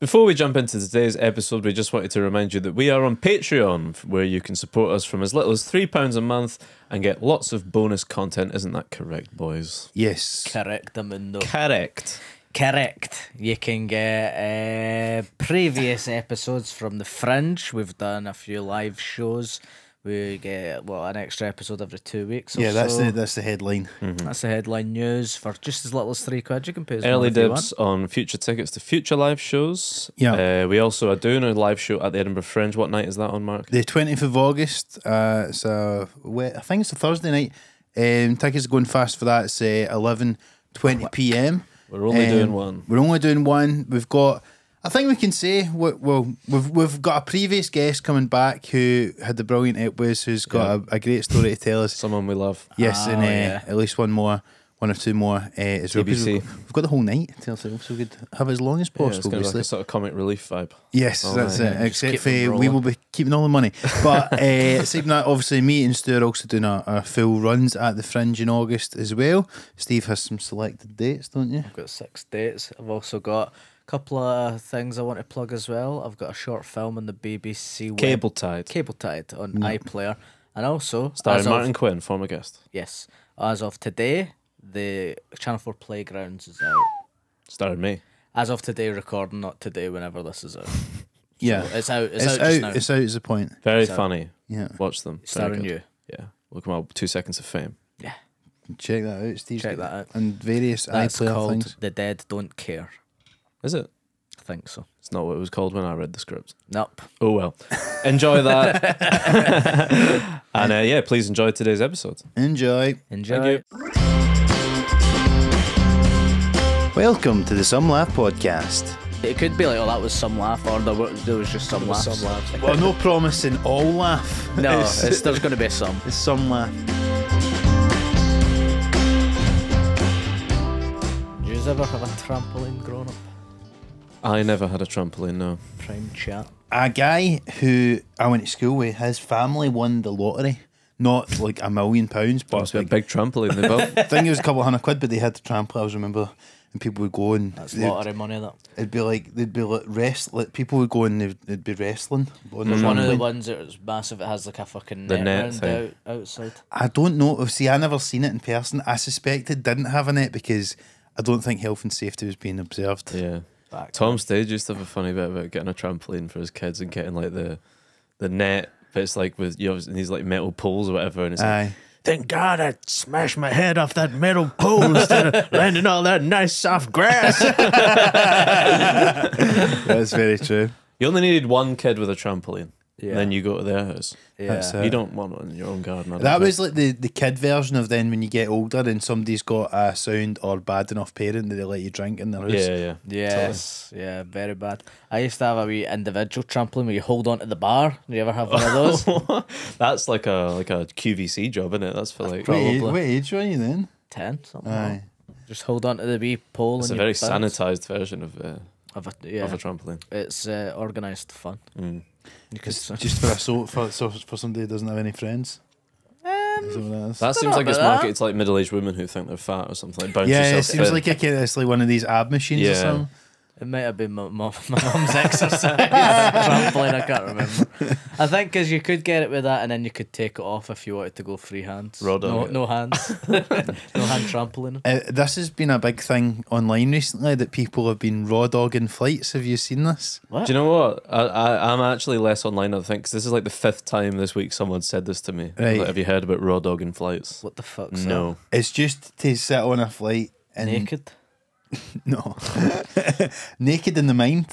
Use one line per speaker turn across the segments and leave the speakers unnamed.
Before we jump into today's episode, we just wanted to remind you that we are on Patreon, where you can support us from as little as £3 a month and get lots of bonus content. Isn't that correct, boys?
Yes.
Correctamundo.
Correct.
Correct. You can get previous episodes from The Fringe. We've done a few live shows. We get an extra episode every 2 weeks.
Yeah, that's the headline.
That's the headline news for just as little as £3. You can pay us
Early
more if you
dibs on future tickets to future live shows.
Yeah.
We also are doing a live show at the Edinburgh Fringe. What night is that on, Mark?
The 20th of August. I think it's a Thursday night. Tickets are going fast for that. It's 11:20 p.m.
We're only doing one.
We're only doing one. We've got. I think we can say we've got a previous guest coming back who had the brilliant Epwiz, who's got a great story to tell us.
Someone we love.
Yes, at least one or two more. As well, 'cause
BBC.
we've got the whole night to ourselves, so we could have as long as
Yeah, it's
possible.
going to be like
obviously.
a sort of comic relief vibe.
Yes, that's it. Except
keep
for
them
we
rolling.
will be keeping all the money. But aside from that, obviously, me and Stu are also doing our full runs at the Fringe in August as well. Steve has some selected dates, don't you?
I've got 6 dates. I've also got a couple of things I want to plug as well. I've got a short film on the BBC
Cable Tide.
Cable Tide on iPlayer. And also,
Starring
as of-
Martin Quinn, former guest.
Yes. As of today, the Channel 4 Playgrounds is out.
Starring me.
As of today, recording, not today, whenever this is out.
Yeah,
So it's out. It's,
it's
out just now.
It's out. Is the point?
Very
So-
funny.
Yeah,
Watch them. Very
Starring
good.
you.
Yeah. We'll come out with 2 seconds of fame.
Yeah.
check that out. Steve,
Check that out.
and various
That's
iPlayer
called
things.
The Dead Don't Care.
Is it?
I think so.
It's not what it was called when I read the script.
Nope.
Oh well. Enjoy that. And please enjoy today's episode.
Enjoy.
Enjoy.
Welcome to the Some Laugh podcast.
It could be like, oh, that was some laugh, or there was just some laughs.
Well, no promising all laugh.
No,
it's
there's going to be some.
some laugh.
Did you ever have a trampoline growing up?
I never had a trampoline, no.
Prime chat.
A guy who I went to school with, his family won the lottery. Not like £1 million, but
Must be a big trampoline they built.
I think it was a couple of £100, but they had the trampoline. I remember, and people would go and
That's lottery money, that.
it'd be like they'd be like people would go and they'd be wrestling. On
There's
the
one of the
trampoline.
ones that was massive. It has like a fucking
The
net,
net
round
thing.
outside.
I don't know. See, I never seen it in person. I suspect it didn't have a net because I don't think health and safety was being observed.
Yeah.
Back
Tom Stage used to have a funny bit about getting a trampoline for his kids and getting like the net, but it's like with these like metal poles or whatever, and it's like,
Aye.
thank God I smashed my head off that metal pole instead of landing all that nice soft grass.
That's very true.
You only needed one kid with a trampoline.
Yeah.
And then you go to their house.
Yeah.
That's it.
You don't want one in your own garden. I don't
That
think.
was like the kid version of then when you get older and somebody's got a sound or bad enough parent that they let you drink in their house.
Yeah.
Yes, yeah, very bad. I used to have a wee individual trampoline where you hold on to the bar. Do you ever have one of those?
That's like a QVC job, isn't it? That's for like.
probably-
What age were you then?
10, something.
Aye.
Like that. Just hold on to the wee pole.
It's a
and
very
you bounce.
sanitized version of a trampoline.
It's organised fun.
Mm.
You could
Just for somebody who doesn't have any friends. Is that what that is?
That seems like it's
about that.
marketed to like middle-aged women who think they're fat or something. Like bounce
Yeah, it
yourself
seems
fit.
like it's like one of these ab machines or
Yeah.
something.
It might have been my mum's exercise trampoline. I can't remember. I think because you could get it with that, and then you could take it off if you wanted to go free hands.
Raw dog it.
No hands. No hand trampoline.
This has been a big thing online recently that people have been raw dogging flights. Have you seen this?
What?
Do you know what? I'm actually less online, I think, because this is like the 5th time this week someone said this to me.
Right.
Like, have you heard about raw dogging flights?
What the fuck's
No.
It's just to sit on a flight
that?
and
Naked.
No. Naked in the mind.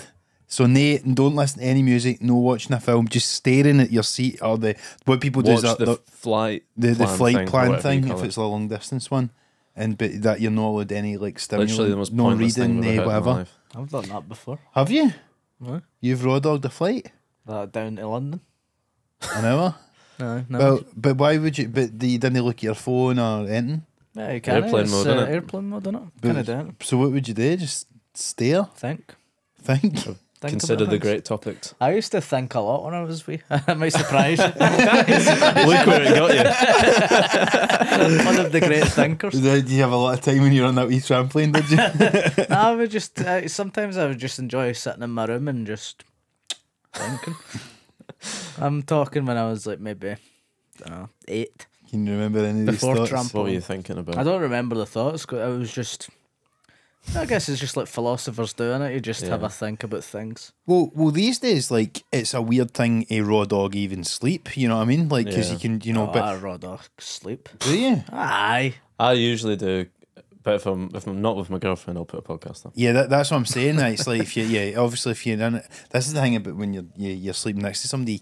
So don't listen to any music, no watching a film, just staring at your seat or what people do
Watch
is
the flight
the flight
thing, or
plan
whatever you
thing
call
if
it.
it's a long distance one. But that you're not allowed any like stimulant,
Literally the most
no
pointless
reading,
thing I've ever heard in my
whatever.
life.
I've done that before.
Have you?
What?
You've raw dogged a flight?
Down to London.
An hour?
No.
Well, but why would you? But you didn't look at your phone or anything.
Yeah, you can.
Airplane mode, innit?
Airplane mode, innit?
But-
Kind of don't
So what would you do? Just stare?
think.
Think?
think
consider
about
the
things.
great topics.
I used to think a lot when I was wee. It might surprise you.
Look where it got you.
One of the great thinkers.
Did you have a lot of time when you were on that wee trampoline, did you?
I would just sometimes I would just enjoy sitting in my room and just thinking. I'm talking when I was like maybe I don't know, 8.
Can you remember any of these
Before
thoughts?
Trump.
What were you thinking about?
I don't remember the thoughts. I was just. I guess it's just like philosophers doing it. You just have a think about things.
Well, these days, like, it's a weird thing a raw dog even sleep. You know what I mean? Like, because you can, you know,
Oh,
but
I rather sleep.
do you?
Aye.
I usually do, but if I'm not with my girlfriend, I'll put a podcast on.
Yeah, that's what I'm saying. That it's like if you, obviously if you're in it, this is the thing about when you're sleeping next to somebody, you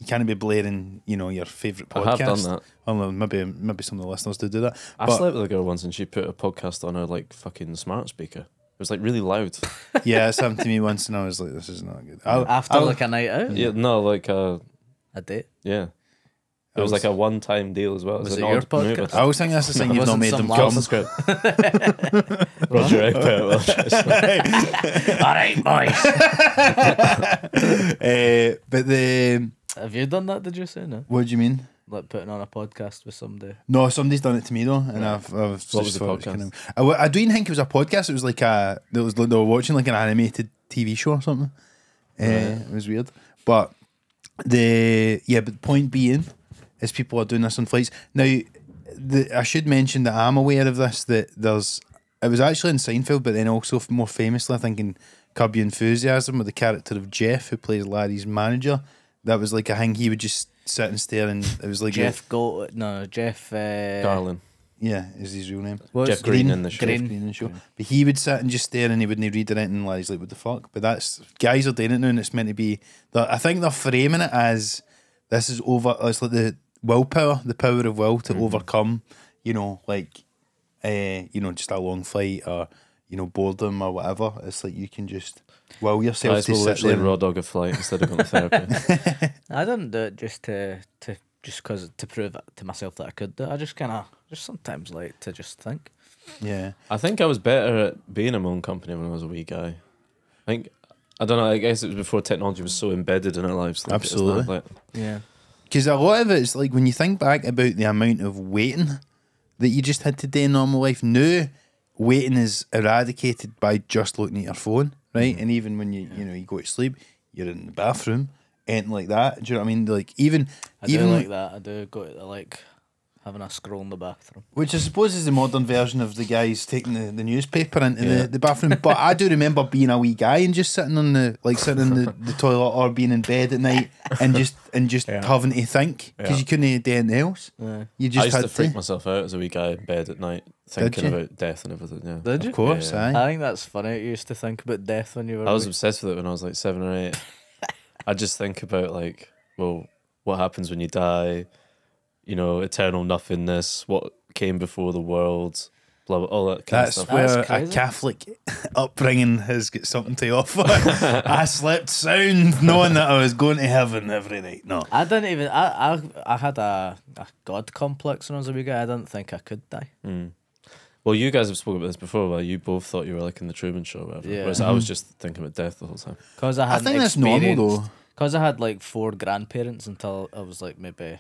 can't be blaring, you know, your favourite podcast.
I have done that.
Oh, well, maybe some of the listeners do that.
I
But,
slept with a girl once and she put a podcast on her like fucking smart speaker. It was like really loud.
yeah, it's happened to me once, and I was like, this is not good.
After like a night out,
Yeah, no, like
a date.
yeah. It was like a one-time deal as well.
Was
an
it your
odd move.
I
podcast?
always think that's the thing you've not
Wasn't
made
some
them
laugh.
Off the
come.
script. Roger Egbert.
All right, boys.
But the
Have you done that? Did you say no?
what do you mean?
Like putting on a podcast with somebody.
No, somebody's done it to me though, and I've
What
just
was the
thought it was
podcast?
kind of, I don't even think it was a podcast. It was like they were watching like an animated TV show or something. It was weird, but but the point being is people are doing this on flights now. I should mention that I'm aware of this. That it was actually in Seinfeld, but then also more famously, I think in Curb Your Enthusiasm, with the character of Jeff, who plays Larry's manager. That was like a thing. He would just sit and stare, and it was like
Jeff
Garland.
yeah, is his real name.
Jeff Green in the show.
Jeff Green in the show. But he would sit and just stare, and he wouldn't read it, and Larry's like, "What the fuck?" But that's guys are doing it now, and it's meant to be. I think they're framing it as this is over. It's like the willpower, the power of will to overcome. You know, like, just a long flight or boredom or whatever. It's like you can just will yourself
Guys
to
will
sit
literally
there.
raw dog a flight instead of going to therapy.
I didn't do it just to prove it to myself that I could do it. I just sometimes like to just think.
Yeah,
I think I was better at being in my own company when I was a wee guy. I don't know, I guess it was before technology was so embedded in our lives. Like, it's not
Absolutely.
like-
Yeah.
because a lot of it's like when you think back about the amount of waiting that you just had to do in normal life. Now, waiting is eradicated by just looking at your phone, right? And even when you go to sleep, you're in the bathroom, anything like that. Do you know what I mean? Like
I do
even
like that. I do go to like having a scroll in the bathroom.
which I suppose is the modern version of the guys taking the newspaper into the bathroom. But I do remember being a wee guy and just sitting in the toilet or being in bed at night and just having to think because you couldn't do anything else.
Yeah.
You
I
just
used
had
to freak myself out as a wee guy in bed at night, thinking
you?
about death and everything. Yeah.
Did you?
Of course,
Yeah.
aye.
I think that's funny. You used to think about death when you were.
I was
wee.
obsessed with it when I was like 7 or 8. I just think about like, well, what happens when you die? Eternal nothingness. What came before the world? Blah blah. All that kind
That's
of stuff.
where
That's
a
crazy.
Catholic upbringing has got something to offer. I slept sound knowing that I was going to heaven every night. No.
I didn't even. I had a god complex when I was a wee guy. I didn't think I could die.
Well, you guys have spoken about this before, where you both thought you were like in the Truman Show, or whatever.
Yeah.
Whereas I was just thinking about death the whole time.
Because I
I
had.
think that's normal though.
Because I had like 4 grandparents until I was like maybe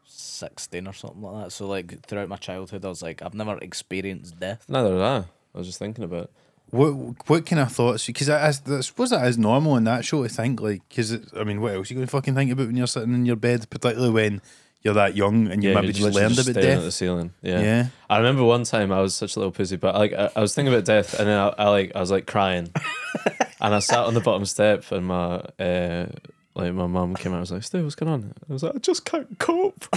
16 or something like that. So like throughout my childhood, I was like, I've never experienced death.
Neither did I. I was just thinking about it.
What kind of thoughts? Because I suppose that is normal in that show to think like. Because what else are you going to fucking think about when you're sitting in your bed, particularly when you're that young and you maybe
you're
just
literally
learned
just
about
staring at
death.
the ceiling. Yeah.
Yeah.
I remember one time I was such a little pussy, but I was thinking about death, and then I was like crying, and I sat on the bottom step, and my mum came out and was like, "Stu, what's going on?" I was like, "I just can't cope."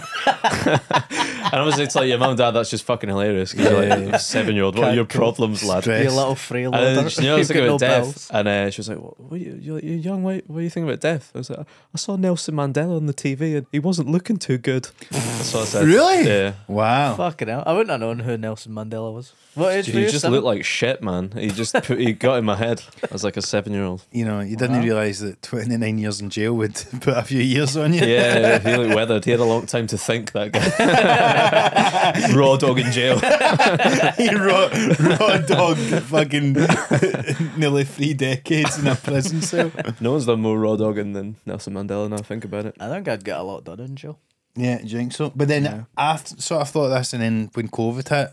And obviously it's like, your mum and dad, that's just fucking hilarious, because you're like a 7-year-old. What are your problems, lad?
Stress.
You little
And
freeloader.
then, I was
You've
thinking
got
about
no
death,
bills.
and she was like, "What you're young, what are you thinking about death?" I was like, "I saw Nelson Mandela on the TV, and he wasn't looking too good." That's what I said.
Really?
Yeah.
Wow.
Fucking hell. I wouldn't have known who Nelson Mandela was. What age
Dude,
were
he
you?
just
7?
looked like shit, man. He got in my head. I was like a 7-year-old.
You didn't realise that 29 years in jail jail would put a few years on you.
Yeah, he looked weathered. He had a long time to think, that guy. Raw dog in jail.
He raw dog fucking nearly 3 decades in a prison cell.
No one's done more raw dogging than Nelson Mandela now I think about it.
I think I'd get a lot done in jail.
Yeah, do you think so? But then I sort of thought this, and then when COVID hit,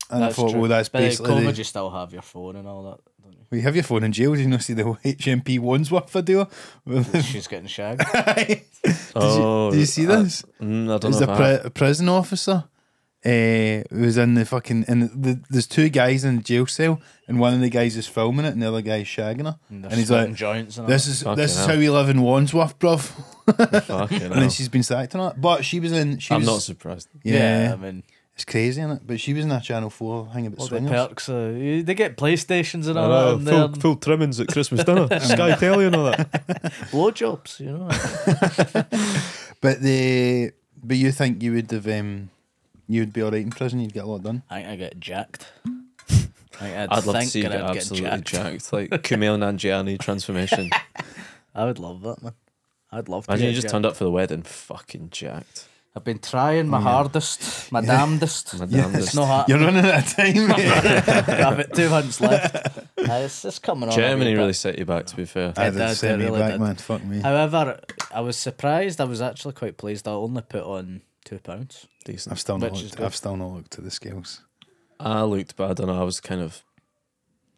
and I thought,
true.
well, that's
But
basically.
COVID, you still have your phone and all that, don't you?
We have your phone in jail. Did you not see the HMP Wandsworth video?
She's getting shagged.
Did you see this?
I don't
There's
know.
a prison officer who was in the fucking. And there's 2 guys in the jail cell, and one of the guys is filming it, and the other guy's shagging her.
And
he's like,
joints and
"This is
Fucking
how we live in Wandsworth, bruv."
Fucking
And
hell.
then she's been sacked on it. But she was in.
I'm not surprised.
Yeah,
I mean,
it's crazy, isn't it? But she was in a Channel 4 thing about
all the
swingers.
perks. They get PlayStations and
I
all
know,
that. And
full trimmings at Christmas dinner. Sky Telly and all that.
blowjobs, you know.
But you think you would have you would be alright in prison? You'd get a lot done.
I think I get jacked. I'd
I'd love to
think
see you
and
get
I'd
absolutely jacked. Like Kumail Nanjiani transformation.
I would love that, man. I'd love to.
Imagine
get
you just
jacked.
turned up for the wedding fucking jacked.
I've been trying my hardest, my damnedest.
My
It's
damnedest.
not happening.
You're running out of time, mate.
I've got 2 months left. It's coming on. a
Germany
wee bit.
really set you back, to be fair.
I
It
did
did,
send
it
me
really
back,
did.
man. Fuck me.
However, I was surprised. I was actually quite pleased. I only put on £2.
Decent.
I've still not
Which is
looked.
good.
I've still not looked at the scales.
I looked, but I don't know. I was kind of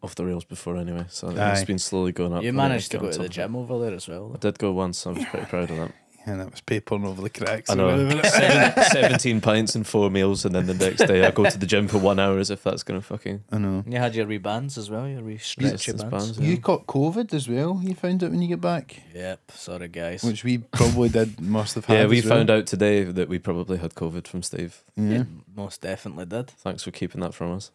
off the rails before anyway, so
Aye.
it's been slowly going up.
You
and
managed to
get
go
on
to the
top of
gym over there as well.
it. I did go once. I was pretty proud of that.
And that was papering over the cracks.
I
or
know.
whatever.
17 pints and 4 meals, and then the next day I go to the gym for 1 hour as if that's going to fucking.
I know.
You had your wee bands as well, your wee stretchy
resistance
bands.
bands, yeah.
You caught COVID as well. You found out when you get back,
Yep, sorry guys.
which we probably must have had.
Yeah, we
as well.
found out today that we probably had COVID from Steve.
Yeah.
It most definitely did.
Thanks for keeping that from us.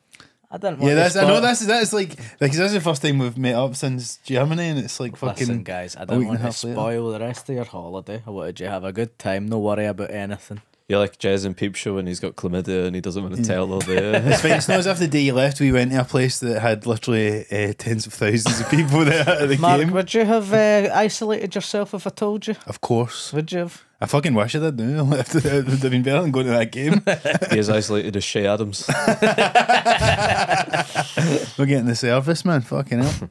I didn't want
Yeah,
to
that's. I
spoil-
know that's like this is the first time we've met up since Germany, and it's like fucking.
Listen, guys, I
week
didn't
and
want
a
to
half later.
spoil the rest of your holiday. I wanted you to have a good time. No worry about anything.
You're like Jez in Peep Show when he's got chlamydia and he doesn't want to tell all the.
It's fine. It's not as if the day you left, we went to a place that had literally tens of thousands of people there at the
Mark,
game.
would you have isolated yourself if I told you?
Of course,
Would you have?
I fucking wish I did. No, it would have been better than going to that game.
He is isolated as Shay Adams.
We're getting the service, man. Fucking hell.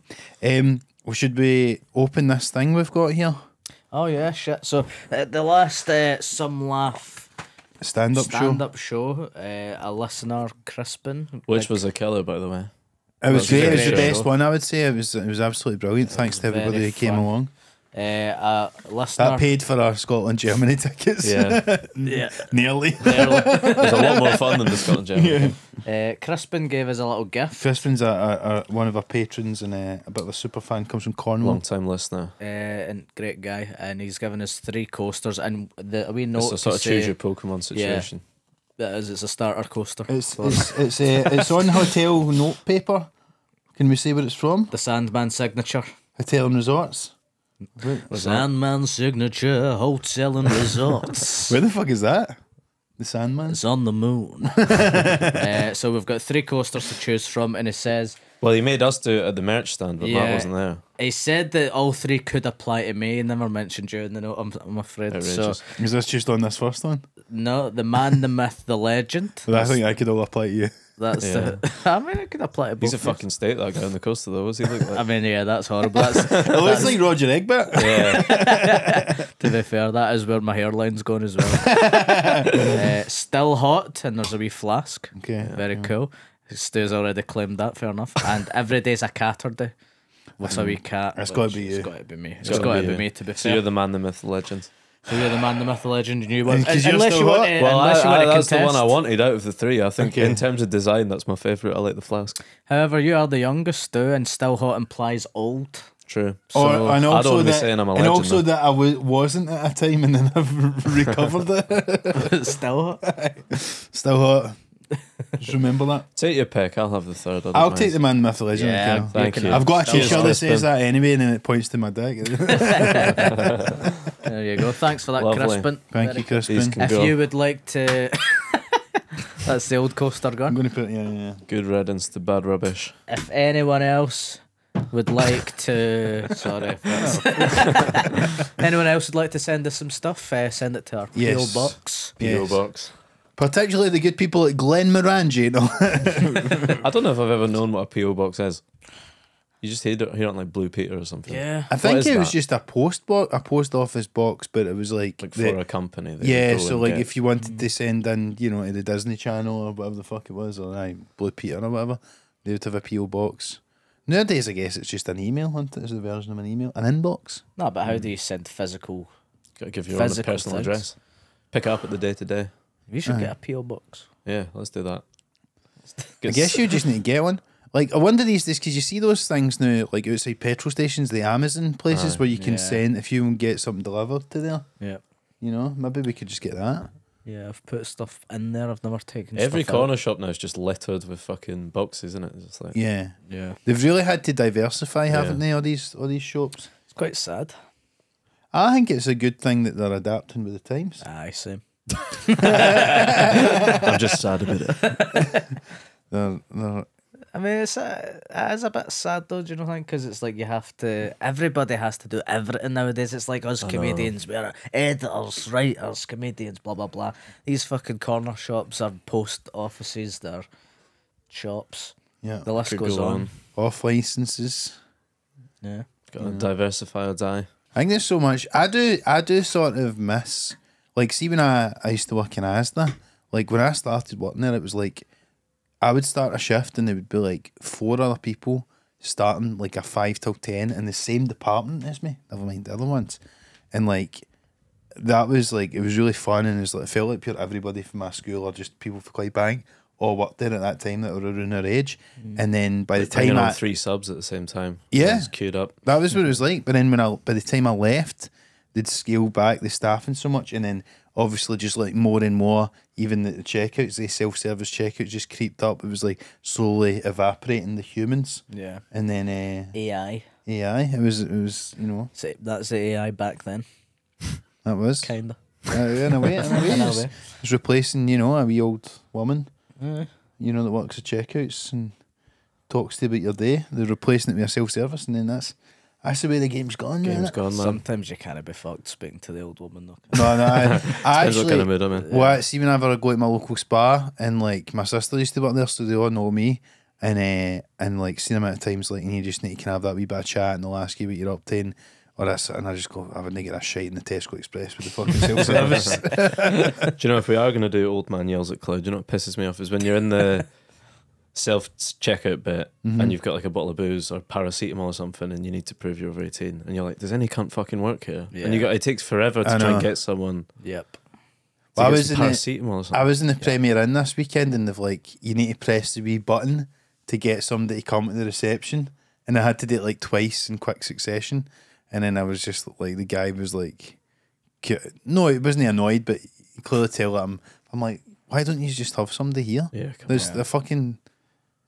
Well, should we open this thing we've got here?
Oh yeah, shit. So the last Some Laugh
Stand-up show.
stand-up show, a listener, Crispin,
Which was a killer, by the way.
It was
That was
great.
a
It was the
great
best
show.
one, I would say. It was absolutely brilliant. Thanks to everybody
very
who came
fun.
along.
a listener.
That paid for our Scotland Germany tickets.
Yeah.
Yeah.
Nearly.
It was a lot more fun than the Scotland German.
Crispin gave us a little gift.
Crispin's one of our patrons and a bit of a super fan. Comes from Cornwall.
Long time listener.
And great guy, and he's given us 3 coasters, and a wee note
It's a sort
to
of choose
say
your Pokemon situation.
that is, it's a starter coaster.
It's on hotel note paper. Can we say what it's from?
The Sandman signature.
Hotel and Resorts.
Sandman signature hotel and resorts.
Where the fuck is that? The Sandman.
It's on the moon. So we've got 3 coasters to choose from, and it says.
Well, he made us do it at the merch stand, but Matt
Yeah.
wasn't there.
He said that all 3 could apply to me. Never mentioned you in the note. I'm afraid.
Outrageous.
So
Is this just on this first one?
no, the man, the myth, the legend.
But I think I could all apply to you.
That's
Yeah.
the. I mean, it could apply to both.
He's a
of us.
fucking state, that guy on the coaster, though. What's he look like?
I mean, yeah, that's horrible. That's,
It looks like Roger Egbert.
Yeah.
to be fair, that is where my hairline's going as well. Still hot, and there's a wee flask.
Okay.
Very cool. Stu's already claimed that, fair enough. And every day's a catter day. What's a wee cat?
It's gotta
which
be you.
It's got to be me. It's
gotta
got to
be
be
you.
me, to be
So
fair.
you're the man, the myth, the legend.
So you're the man, the myth, the legend, and you want.
'Cause you're
Unless
still
you want
hot.
to.
Well,
unless you want to
that's the one I
contest.
wanted out of the 3. I think
Okay.
in terms of design, that's my favourite. I like the flask.
However, you are the youngest, Stu, and still hot implies old.
True.
So,
and
I
also
don't want to be
that,
saying I'm a
and
legend.
also
though.
that I wasn't at a time and then I've recovered it.
still hot.
Still hot. Just remember that.
Take your pick. I'll have the 3rd. I don't
I'll
mind.
take the man, myth, the legend.
Yeah,
okay.
Thank
can
you.
have
I've got a
still
t-shirt
hot.
that says that anyway, and then it points to my dick.
There you go. Thanks for that,
Lovely.
Crispin.
Thank
Very
you,
These
Crispin.
can
If
go.
you would like to. That's the old coaster
I'm
gone.
going to put yeah.
Good riddance to bad rubbish.
If anyone else would like to, sorry, anyone else would like to send us some stuff? Send it to our
Yes.
PO box.
PO
Yes.
box.
Particularly the good people at Glen Morangi, no?
I don't know if I've ever known what a PO box is. You just hear it on like Blue Peter or something.
Yeah,
I think
is
it was
that?
just a post office box, but it was like
Like
the-
for a company. That
yeah.
you go
So
and
like
get.
if you wanted to send in, you know, to the Disney Channel or whatever the fuck it was, or Blue Peter or whatever, they would have a PO box. Nowadays, I guess it's just an email. Isn't it? It's a version of an email, an inbox.
no, but how do you send physical?
Gotta give your own
physical
personal
things.
address. Pick it up at the day to day.
We should get a PO box.
Yeah, let's do that.
I guess you just need to get one. Like, I wonder these days, because you see those things now, like outside petrol stations, the Amazon places where you can
Yeah.
send, if you get something delivered to there,
Yeah,
you know, maybe we could just get that.
yeah. I've put stuff in there. I've never taken
Every
stuff out.
corner shop now is just littered with fucking boxes, isn't it? It's just like
Yeah.
Yeah,
They've really had to diversify,
Yeah.
haven't they, all these shops?
it's quite sad.
I think it's a good thing that they're adapting with the times.
Aye, same.
I'm just sad about it.
They're
I mean, it is a bit sad though, do you know what I mean? Because it's like everybody has to do everything nowadays. It's like us comedians, we're editors, writers, comedians, blah, blah, blah. These fucking corner shops are post offices, they're shops.
yeah,
The list
Could
goes
go
on.
off licenses.
Yeah.
Got to diversify or die.
I think there's so much. I do sort of miss, like, see when I used to work in Asda, like when I started working there, it was like I would start a shift and there would be like 4 other people starting like a 5 till 10 in the same department as me, never mind the other ones. And like that was like, it was really fun, and it felt like pure everybody from my school or just people for Clydebank all worked there at that time that were around our age. And then by the
Bringing
time
on
I
3 subs at the same time.
Yeah.
It's queued up.
that was what it was like. But then by the time I left, they'd scale back the staffing so much, and then obviously just like more and more, even the checkouts, the self-service checkouts just creeped up. It was like slowly evaporating the humans,
Yeah.
and then
AI.
AI. It was you know,
So that's the AI back then,
that was
kinda.
in a way, it's replacing, you know, a wee old woman, you know, that works at checkouts and talks to you about your day. They're replacing it with a self-service, and then that's the way the game's gone.
Game's
innit?
gone, man.
Sometimes you can't be fucked speaking to the old woman though.
No, I
Depends what
actually.
kind of mood I'm in.
Well, see, whenever I go to my local spa, and like my sister used to work there, so they all know me, and like seeing the amount of times like you just need to have that wee bit of chat, and they'll ask you what you're up to, and I just go, I wouldn't get a shite in the Tesco Express with the fucking self service.
Do you know, if we are going to do Old Man Yells at Cloud, do you know what pisses me off is when you're in the self checkout bit and you've got like a bottle of booze or paracetamol or something, and you need to prove you're over 18, and you're like, does any cunt fucking work here? And
Yeah.
it takes forever to
I
try and
know.
get someone
Yep.
to
Well, I
get
was
some
in the-
paracetamol or something.
I was in the Premier Inn this weekend, and they've like, you need to press the wee button to get somebody to come to the reception, and I had to do it like twice in quick succession, and then I was just like, the guy was like, no, it wasn't annoyed, but you clearly tell that I'm like, why don't you just have somebody here?
Yeah, come
There's
on.
the fucking.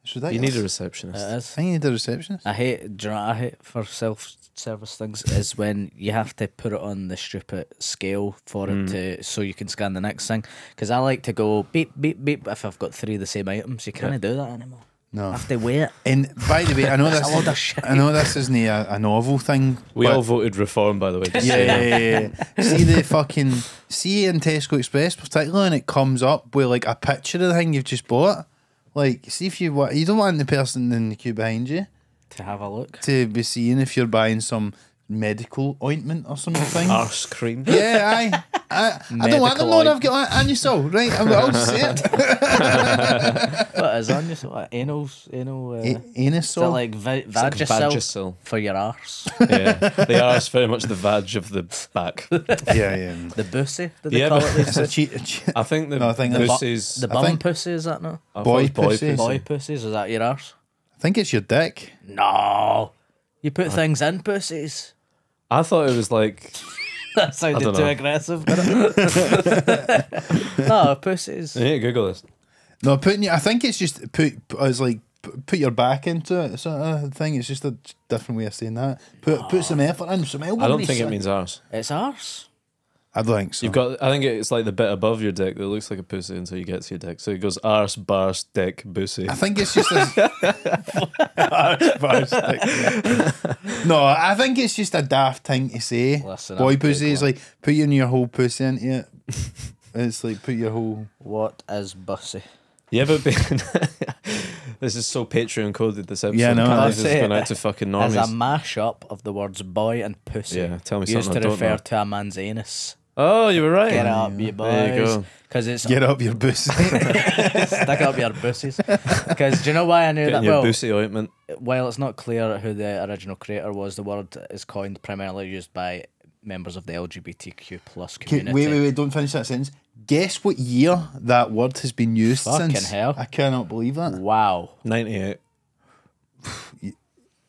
It's ridiculous.
You need a receptionist.
It is.
I think you need a receptionist.
I hate, do you know what I hate for self-service things is when you have to put it on the stupid scale for it to, so you can scan the next thing. Because I like to go beep, beep, beep if I've got 3 of the same items. You can't do that anymore.
No.
I have to wait.
And by the way, I know
It's a load of
this.
shit.
I know this isn't a novel thing.
We
but-
all voted reform, by the way. just
Yeah,
saying.
yeah. See the fucking in Tesco Express particularly, and it comes up with like a picture of the thing you've just bought. Like, see if you don't want the person in the queue behind you
To have a look.
to be seeing if you're buying some medical ointment or something.
Arse cream.
Yeah, I don't want them
Medical
knowing I've got anusol, right? I'll just say it.
What is on you? So what, anal. Is that
Anusol.
like
Like
Vagisil
Vagisil.
for your arse?
Yeah. The arse very much the vag of the back.
yeah.
The bussy? Did they
Yeah,
call
but-
it?
It's a cheat.
I think the
No, I think the
pussies.
The
I
bum
think-
pussy, is that no?
I thought
boy
it was
pussy.
Boy pussies, is that your arse?
I think it's your dick.
No. You put things in pussies.
I thought it was like
That sounded
don't
too
know.
aggressive, didn't it? No, pussies.
I need to Google this.
No, I think it's just put your back into it sort of thing. It's just a different way of saying that. Put some effort in, some elbow
I don't
grease
think it
in.
means arse.
It's arse.
I don't think so.
You've got. I think it's like the bit above your dick that looks like a pussy until you get to your dick. So it goes arse, barse, dick, bussy.
I think it's just a no. I think it's just a daft thing to say.
Listen,
Boy
I'm
pussy
big
is
one.
like putting your whole pussy into it. It's like put your whole.
What is bussy?
You ever been? This is so Patreon coded. This episode.
Yeah, I know.
Can't
I'll
this
say
is going
it
out to fucking
As a
normies.
mashup of the words boy and pussy.
Yeah, tell me
used
something
to
I don't
refer
know.
to a man's anus.
Oh, you were right.
Get up, you
There you
boys.
go.
Because it's
Get up your pussy.
stick up your bussies. Because do you know why I knew
Getting
that?
your
Well,
bussy ointment.
while it's not clear who the original creator was, the word is coined primarily used by members of the LGBTQ plus
Okay,
community.
wait, don't finish that sentence. Guess what year that word has been used
Fucking
since?
hell.
I cannot believe that.
Wow.
98.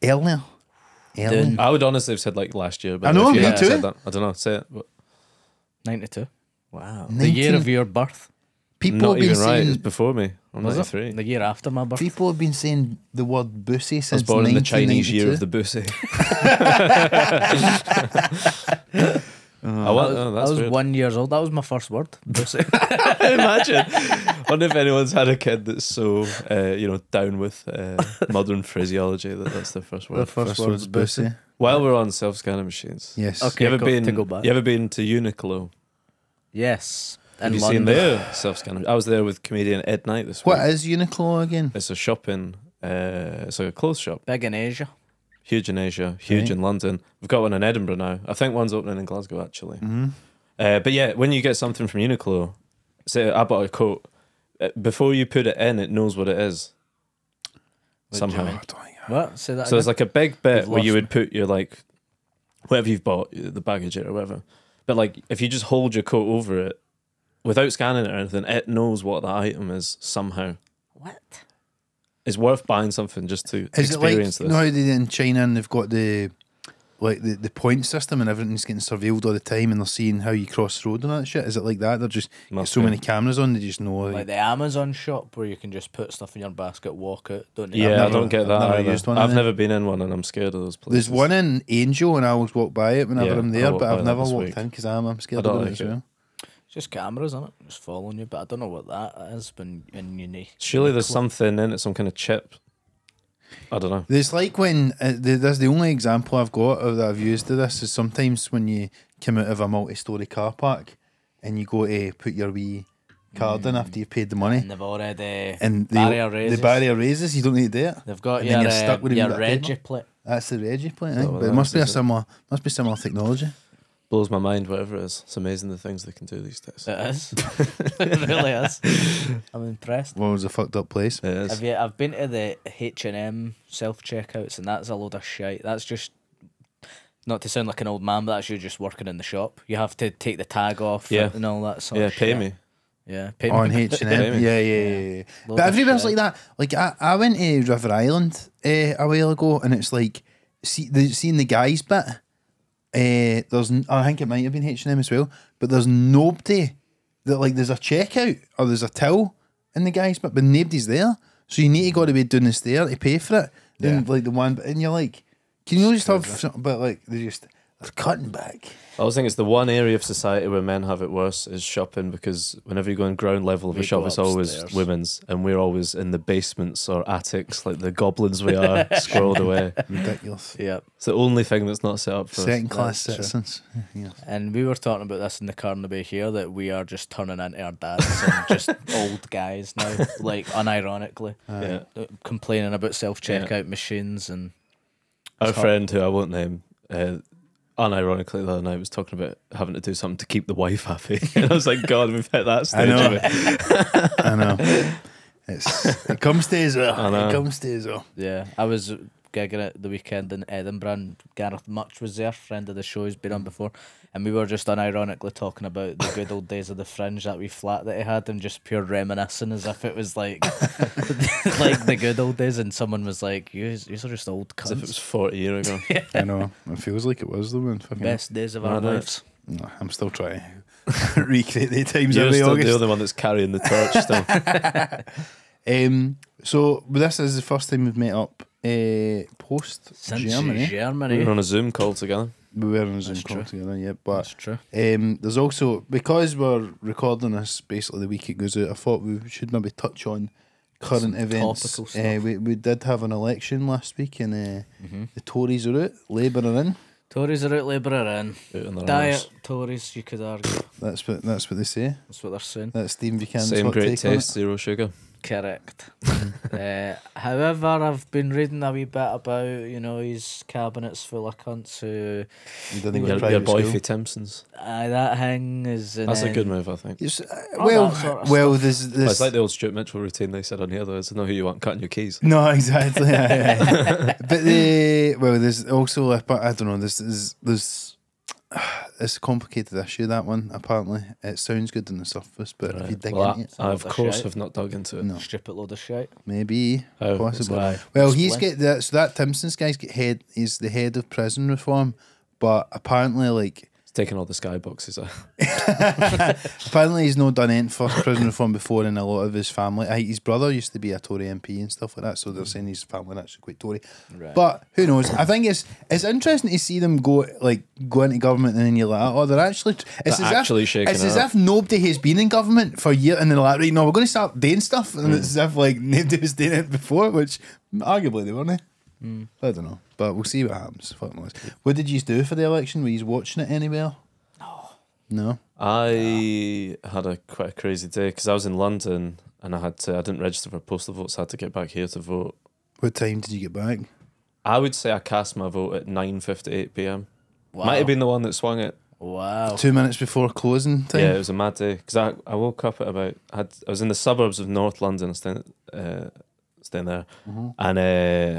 Earlier.
Dune.
I would honestly have said like last year, but
I know,
if you
me
had
too.
said that, I don't know. Say it. But
92.
wow.
The year of your birth.
People
Not
have been
even right.
saying
It's before me. I'm
Was
93.
it? The year after my birth.
people have been saying the word bussy
I was
since
born in the Chinese year of
1992.
the bussy.
I was
weird.
1 year old. That was my first word. Bussy.
Imagine. Wonder if anyone's had a kid that's so, down with modern phraseology that's their first word.
The first word's bussy.
While we're on self-scanning machines,
Yes.
Okay.
you ever
go-
been?
to go back.
You ever been to Uniqlo?
Yes.
Have
In
you
London.
seen their self-scanning? I was there with comedian Ed Knight this week.
What is Uniqlo again?
It's a shopping. It's like a clothes shop.
Big in Asia.
Huge in Asia, huge
Right.
in London. We've got one in Edinburgh now. I think one's opening in Glasgow actually.
Mm-hmm.
But yeah, when you get something from Uniqlo, say I bought a coat, before you put it in, it knows what it is.
What do you
Somehow.
mean? What? Say that
So
again?
there's like a big bit
You've
where you
lost
would put your like whatever you've bought, the baggage or whatever. But like if you just hold your coat over it without scanning it or anything, it knows what that item is somehow.
What?
It's worth buying something just to
Is it like,
experience
you
this.
know how they do in China and they've got the point system and everything's getting surveilled all the time and they're seeing how you cross the road and that shit? Is it like that? They're just
Must
so
be.
many cameras on, they just know.
Like the Amazon shop where you can just put stuff in your basket, walk out. Don't you?
Yeah,
I've
I
never-
don't get
I've
that
never
either.
used one of
I've
them.
never been in one and I'm scared of those places.
There's one in Angel and I always walk by it whenever
Yeah,
I'm
I
there,
walked
but
by
I've
that
never
this
walked
week.
in because I'm scared
I
of
don't
it
like
as
it.
well.
It's just cameras on it, just following you. But I don't know what that is. When in uni,
Surely there's something in it, some kind of chip. I don't know.
There's like when there's the only example I've got of that I've used of this is sometimes when you come out of a multi-story car park and you go to put your wee card in after you've paid the money
and they've already
and
barrier raises.
the barrier raises, you don't need to do it.
They've got
and
your
then you're stuck with a
your
wee bit of paper.
regi plate.
That's the Reggie plate,
that what
but it
that
must be
is, is it?
similar technology.
Blows my mind, whatever it is. It's amazing the things they can do these days.
It is. It really is. I'm impressed.
What was a fucked up place?
It is.
I've been to the H&M self checkouts and that's a load of shite. That's just not to sound like an old man, but that's you just working in the shop. You have to take the tag off
Yeah.
and all that sort
Yeah,
of
pay
shit.
me.
Yeah, pay
On
me.
H&M.
Maybe.
Yeah.
Load
But
of
everywhere's
shit.
like that. Like I went to River Island a while ago and it's like seeing the guys bit. I think it might have been H&M as well, but there's nobody that like there's a checkout or there's a till in the guys bit, but nobody's there. So you need to go to be doing this there to pay for it. Then like the one, and you're like, can you just have something? But like they're cutting back.
I always think it's the one area of society where men have it worse is shopping, because whenever you go in ground level of a
We
shop,
go
it's always
upstairs.
women's, and we're always in the basements or attics like the goblins we are, squirreled away.
Ridiculous.
Yep.
It's the only thing that's not set up for us.
Second class
That's true.
citizens. Yeah.
And we were talking about this in the car on the way here, that we are just turning into our dads and just old guys now, like unironically,
Yeah.
complaining about self checkout machines and
Our
It's hot.
friend, who I won't name, unironically the other night was talking about having to do something to keep the wife happy. And I was like, God, we've hit that stage.
I know.
of it.
I know. It comes to as well.
I know.
It comes to as well.
yeah. I was gigging at the weekend in Edinburgh and Gareth Much was there, friend of the show, he's been on before, and we were just unironically talking about the good old days of the Fringe, that wee flat that he had, and just pure reminiscing as if it was like like the good old days, and someone was like, you are just old
As if it
cunts.
was 40 years ago.
I know. It feels like it was though, man. Fucking
Best days of
I
our
know.
lives.
No, I'm still trying to recreate the times
You're
every
still
August.
the only one that's carrying the torch still.
So this is the first time we've met up post
Since
Germany.
Germany.
We were on a Zoom call together.
We were on a Zoom
That's
call
true.
together, yeah. But
That's true.
there's also, because we're recording this basically the week it goes out, I thought we should maybe touch on current
Some
events.
topical stuff.
We did have an election last week, and the Tories are out, Labour are in.
Tories are out, Labour are in.
Out on their
Diet
arse.
Tories, you could argue.
That's what they say.
That's what they're saying.
That's Stephen Buchanan's
Same
hot
great
take on it.
taste, zero sugar.
Correct. However, I've been reading a wee bit about, his cabinet's full of cunts who...
He didn't go to
Your
private
boy
school.
for Timpsons.
that thing is...
That's a good move, I think.
Yes,
All that sort of
there's
Well, it's like the old Stuart Mitchell routine they said on here, though. It's know who you want cutting your keys.
no, exactly. But there's also I don't know. There's it's a complicated issue, that one. Apparently, it sounds good on the surface, but if you dig
Well,
into it,
I of
Load of
course
shite.
have not dug into it.
no,
Stupid load of shit.
maybe
How?
possibly.
Why?
Well, he's
Explain.
get that. So that Timpson's guy's he's the head of prison reform, but apparently, like.
It's taking all the skyboxes out.
Apparently, he's not done anything for prison reform before, and a lot of his family. His brother used to be a Tory MP and stuff like that, so they're saying his family are actually quite Tory.
Right.
But who knows? I think it's interesting to see them go into government, and then you're like, oh, they're actually. It's
They're
as
actually
if
shaking
it's
it
as
up.
if nobody has been in government for years, and they're like, right, no, we're going to start doing stuff, and it's as if like nobody was doing it before, which arguably they weren't. I don't know, but we'll see what happens. Fuck knows. What did you do for the election? Were you watching it anywhere? No.
I had quite a crazy day because I was in London and I didn't register for postal votes, so I had to get back here to vote.
What time did you get back?
I would say I cast my vote at 9:58 p.m.
Wow.
Might have been the one that swung it.
Wow.
2 minutes before closing time.
Yeah, it was a mad day because I woke up at about I was in the suburbs of North London, staying there, and I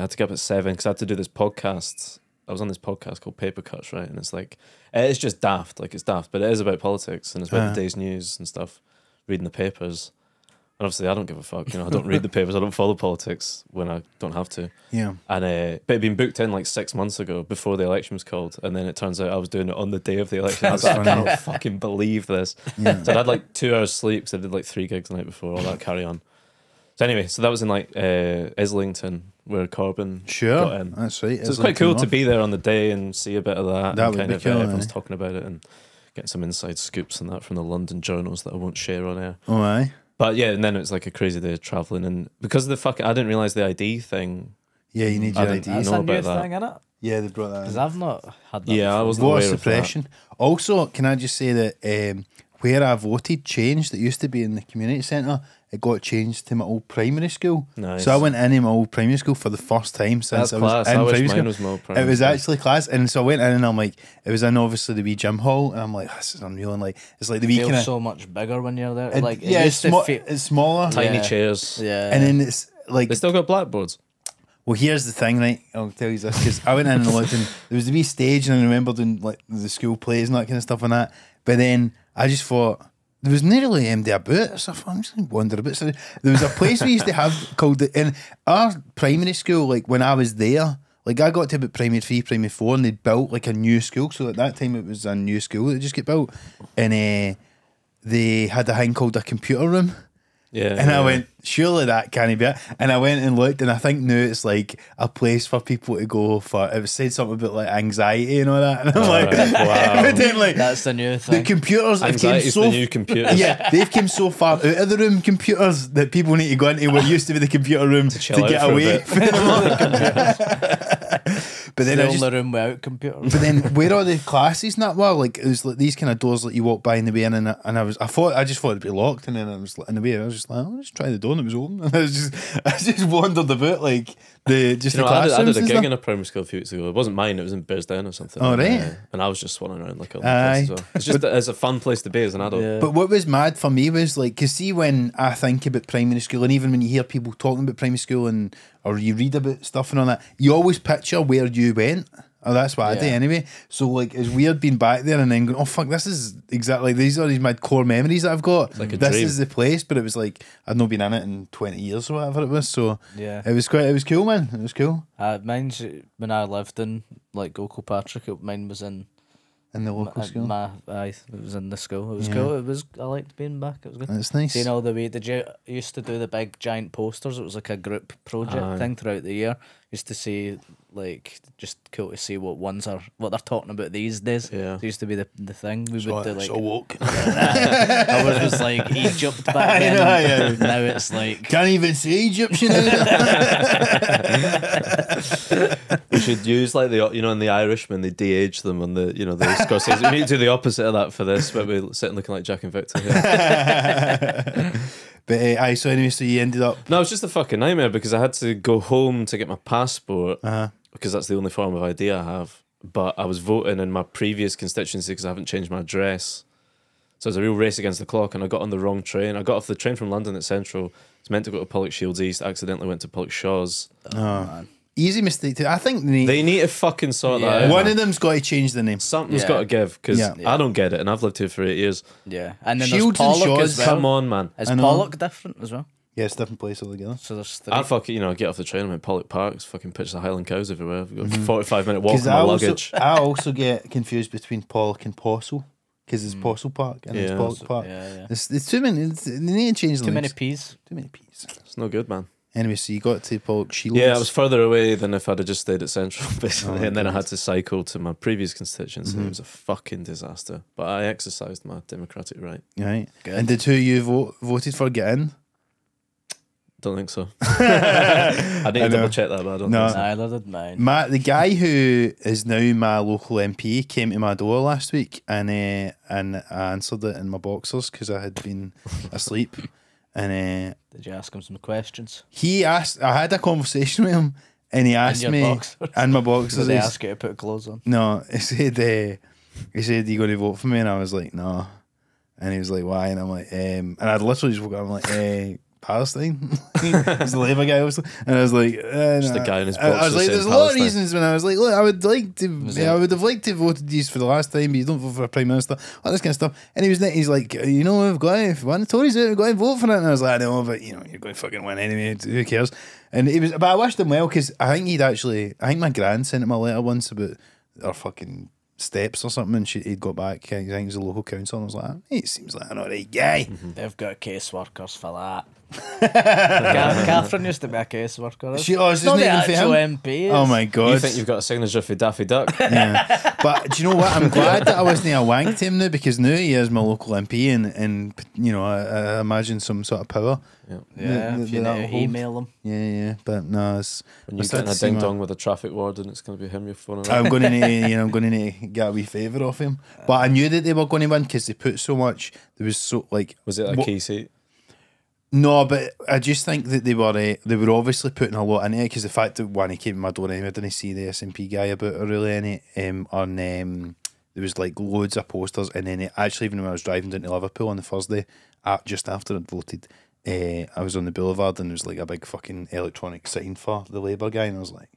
had to get up at 7 because I had to do this podcast. I was on this podcast called Paper Cuts, right? And it's like it's just daft, like it's daft, but it is about politics and it's about the day's news and stuff. Reading the papers, and obviously I don't give a fuck. I don't read the papers. I don't follow politics when I don't have to.
Yeah.
And but it'd been booked in like 6 months ago before the election was called, and then it turns out I was doing it on the day of the election. I was like, I cannot fucking believe this.
Yeah.
So I had like 2 hours sleep because I did like 3 gigs the night before, all that carry on. So anyway, so that was in like Islington where Corbyn got
Sure.
in.
That's right.
So it's quite cool to be there on the day and see a bit of that.
That
and
would
kind
be
of
cool,
everyone's
aye.
talking about it and getting some inside scoops and that from the London journals that I won't share on air.
Oh, aye.
But yeah, and then it was like a crazy day of travelling, and because of the I didn't realise the ID thing.
Yeah, you need
I
your
didn't
ID.
That's
know
a new
about that.
thing, innit?
Yeah, they brought that
Because
in.
I've not had that
Yeah, I
before.
wasn't
Voter
aware of that.
suppression. Also, can I just say that where I voted changed? It used to be in the community centre. It got changed to my old primary school.
Nice.
So I went in my old primary school for the first time since
That's
I was
class.
in
I wish
primary
mine
school.
was my old primary
It was
school.
actually class, and so I went in and I'm like, it was in obviously the wee gym hall, and I'm like, this is unreal, and like it's like the wee
Feels
kind of
so much bigger when you're there. Like, it
yeah,
used to feel...
it's smaller,
Tiny
Yeah.
chairs.
Yeah.
and then it's like
They still got blackboards.
Well, here's the thing, right? I'll tell you this because I went in and looked, and there was the wee stage, and I remember doing like the school plays and that kind of stuff and that. But then I just thought there was nearly MD about, so I'm just wondering about. So there was a place we used to have called in our primary school. Like when I was there, like I got to about primary 3, primary 4, and they'd built like a new school. So at that time it was a new school that just get built, and they had a thing called a computer room.
Yeah.
And
yeah.
I went, surely that can't be it. And I went and looked, and I think now it's like a place for people to go for. It was said something about like anxiety and all that. And I'm like,
right. Wow.
evidently,
That's the new
the
thing.
computers have came
Anxiety's
so
the new computers.
yeah, they've came so far out of the room, computers, that people need to go into what used to be the computer room to,
chill out
get
for a
away
bit.
from the computers. But then
the
I just,
only room without computers.
but then where all the classes and that were, like it was like these kind of doors that you walk by in the way in, and I just thought it'd be locked, and then I was in the way, I was just like, I'll just try the door, and it was open. And I just wandered about like the
You
the
know, I
classrooms.
did a
and
gig
stuff.
in a primary school a few weeks ago. It wasn't mine, it was in Bearsden or something.
Oh, right.
And I was just swanning around like all the
Aye.
place as well. It's just it's a fun place to be as an adult.
Yeah.
But what was mad for me was like, cause see when I think about primary school, and even when you hear people talking about primary school and or you read about stuff and all that, you always picture where you went. Oh, that's what I do
Yeah.
anyway. So like, it's weird being back there and then going, oh fuck, this is exactly these are my core memories that I've got.
like a
this
dream.
is the place, but it was like I'd not been in it in 20 years or whatever it was. So
Yeah.
it was cool, man. It was cool.
Mine's when I lived in like Kilpatrick. Mine was in
In the local school.
it was in the school. It was
Yeah.
cool. It was. I liked being back. It was good.
That's nice.
Seeing all the way. Did you used to do the big giant posters? It was like a group project
Aye.
thing throughout the year. Used to see like just cool to see what they're talking about these days.
Yeah.
It used to be the thing we would do like.
So woke.
Ours was like Egypt back then.
Yeah.
Now it's like
Can't even say Egyptian.
We should use like in the Irishman they de-age them on the the Scorsese. We need to do the opposite of that for this, but we're sitting looking like Jack and Victor here.
But aye, so anyway, so you ended up.
No, it was just a fucking nightmare because I had to go home to get my passport because that's the only form of ID I have. But I was voting in my previous constituency because I haven't changed my address. So it was a real race against the clock, and I got on the wrong train. I got off the train from London at Central. It's meant to go to Pollock Shields East. Accidentally went to Pollock Shaws.
Man. Easy mistake. I think
They need to fucking sort that out.
one
man.
of them's got to change the name.
Something's
Yeah.
got to give because
Yeah.
I don't get it, and I've lived here for 8 years.
yeah, and then
Shields
there's
and
Pollock
Shaws.
as well.
Come on, man.
Is
I know.
Pollock different as well?
Yeah, it's a different place altogether.
So there's
I
three.
fucking get off the train. I'm in Pollock Park. It's fucking pictures of Highland cows everywhere. I've got a 45-minute walk with my luggage.
I also get confused between Pollock and Postle because it's Postle Park and it's
Yeah.
Pollock Park.
Yeah.
It's too many. They need to change the
Too many
names.
peas.
Too many P's.
It's no good, man.
Anyway, so you got to Pollock Shields.
Yeah, I was further away than if I'd have just stayed at Central, basically.
Oh,
and then I
God.
had to cycle to my previous constituency. It was a fucking disaster. But I exercised my democratic right.
Right.
Good.
And did who you voted for get in?
Don't think so. I need to double check that, but I don't
No.
think so.
Neither did mine.
The guy who is now my local MP came to my door last week and I answered it in my boxers because I had been asleep. And
Did you ask him some questions?
he asked, I had a conversation with him and he asked
your
me,
boxers?
and my
Did
boxers,
they
he's-
ask you to put clothes on?
no, he said, you going to vote for me? And I was like, no. And he was like, why? And I'm like, and I'd literally just woke up, I'm like, Palestine. He's the Labour guy, obviously. And I was like,
Just
no.
a guy in his
I was
boxers
like,
saying
there's a lot of
Palestine.
reasons when I was like, look, I would have liked to vote these for the last time, but you don't vote for a prime minister, all this kind of stuff. And he's like, we've got to, if one of the Tories out, we've got to vote for it. And I was like, I know, but you're going to fucking win anyway. Who cares? And but I wished him well because I think my gran sent him a letter once about our fucking steps or something, and he'd got back. I think he was a local council, and I was like, hey, it seems like an alright guy.
They've got caseworkers for that. Catherine used to be a caseworker.
It's
Not
not
the
even for
actual
him.
MP.
Oh my god!
You think you've got a signature for Daffy Duck?
Yeah. But do you know what? I'm glad that I wasn't a wank to him now because now he is my local MP and I imagine some sort of power.
Yeah.
Yeah, if you
that'll
need to
hold.
email them.
Yeah. But no, it's
When you're
sad
getting a
to see
ding
my-
dong with a traffic warden, it's going to be him you're phoning.
I'm going to need to get a wee favour off him. But I knew that they were going to win because they put so much. There was so like.
Was it a
what-
key seat?
No, but I just think that they were obviously putting a lot in it because the fact that when he came to my door anyway, I didn't see the SNP guy about it really any there was like loads of posters, and then actually even when I was driving down to Liverpool on the Thursday, just after I'd voted, I was on the boulevard and there was like a big fucking electronic sign for the Labour guy, and I was like,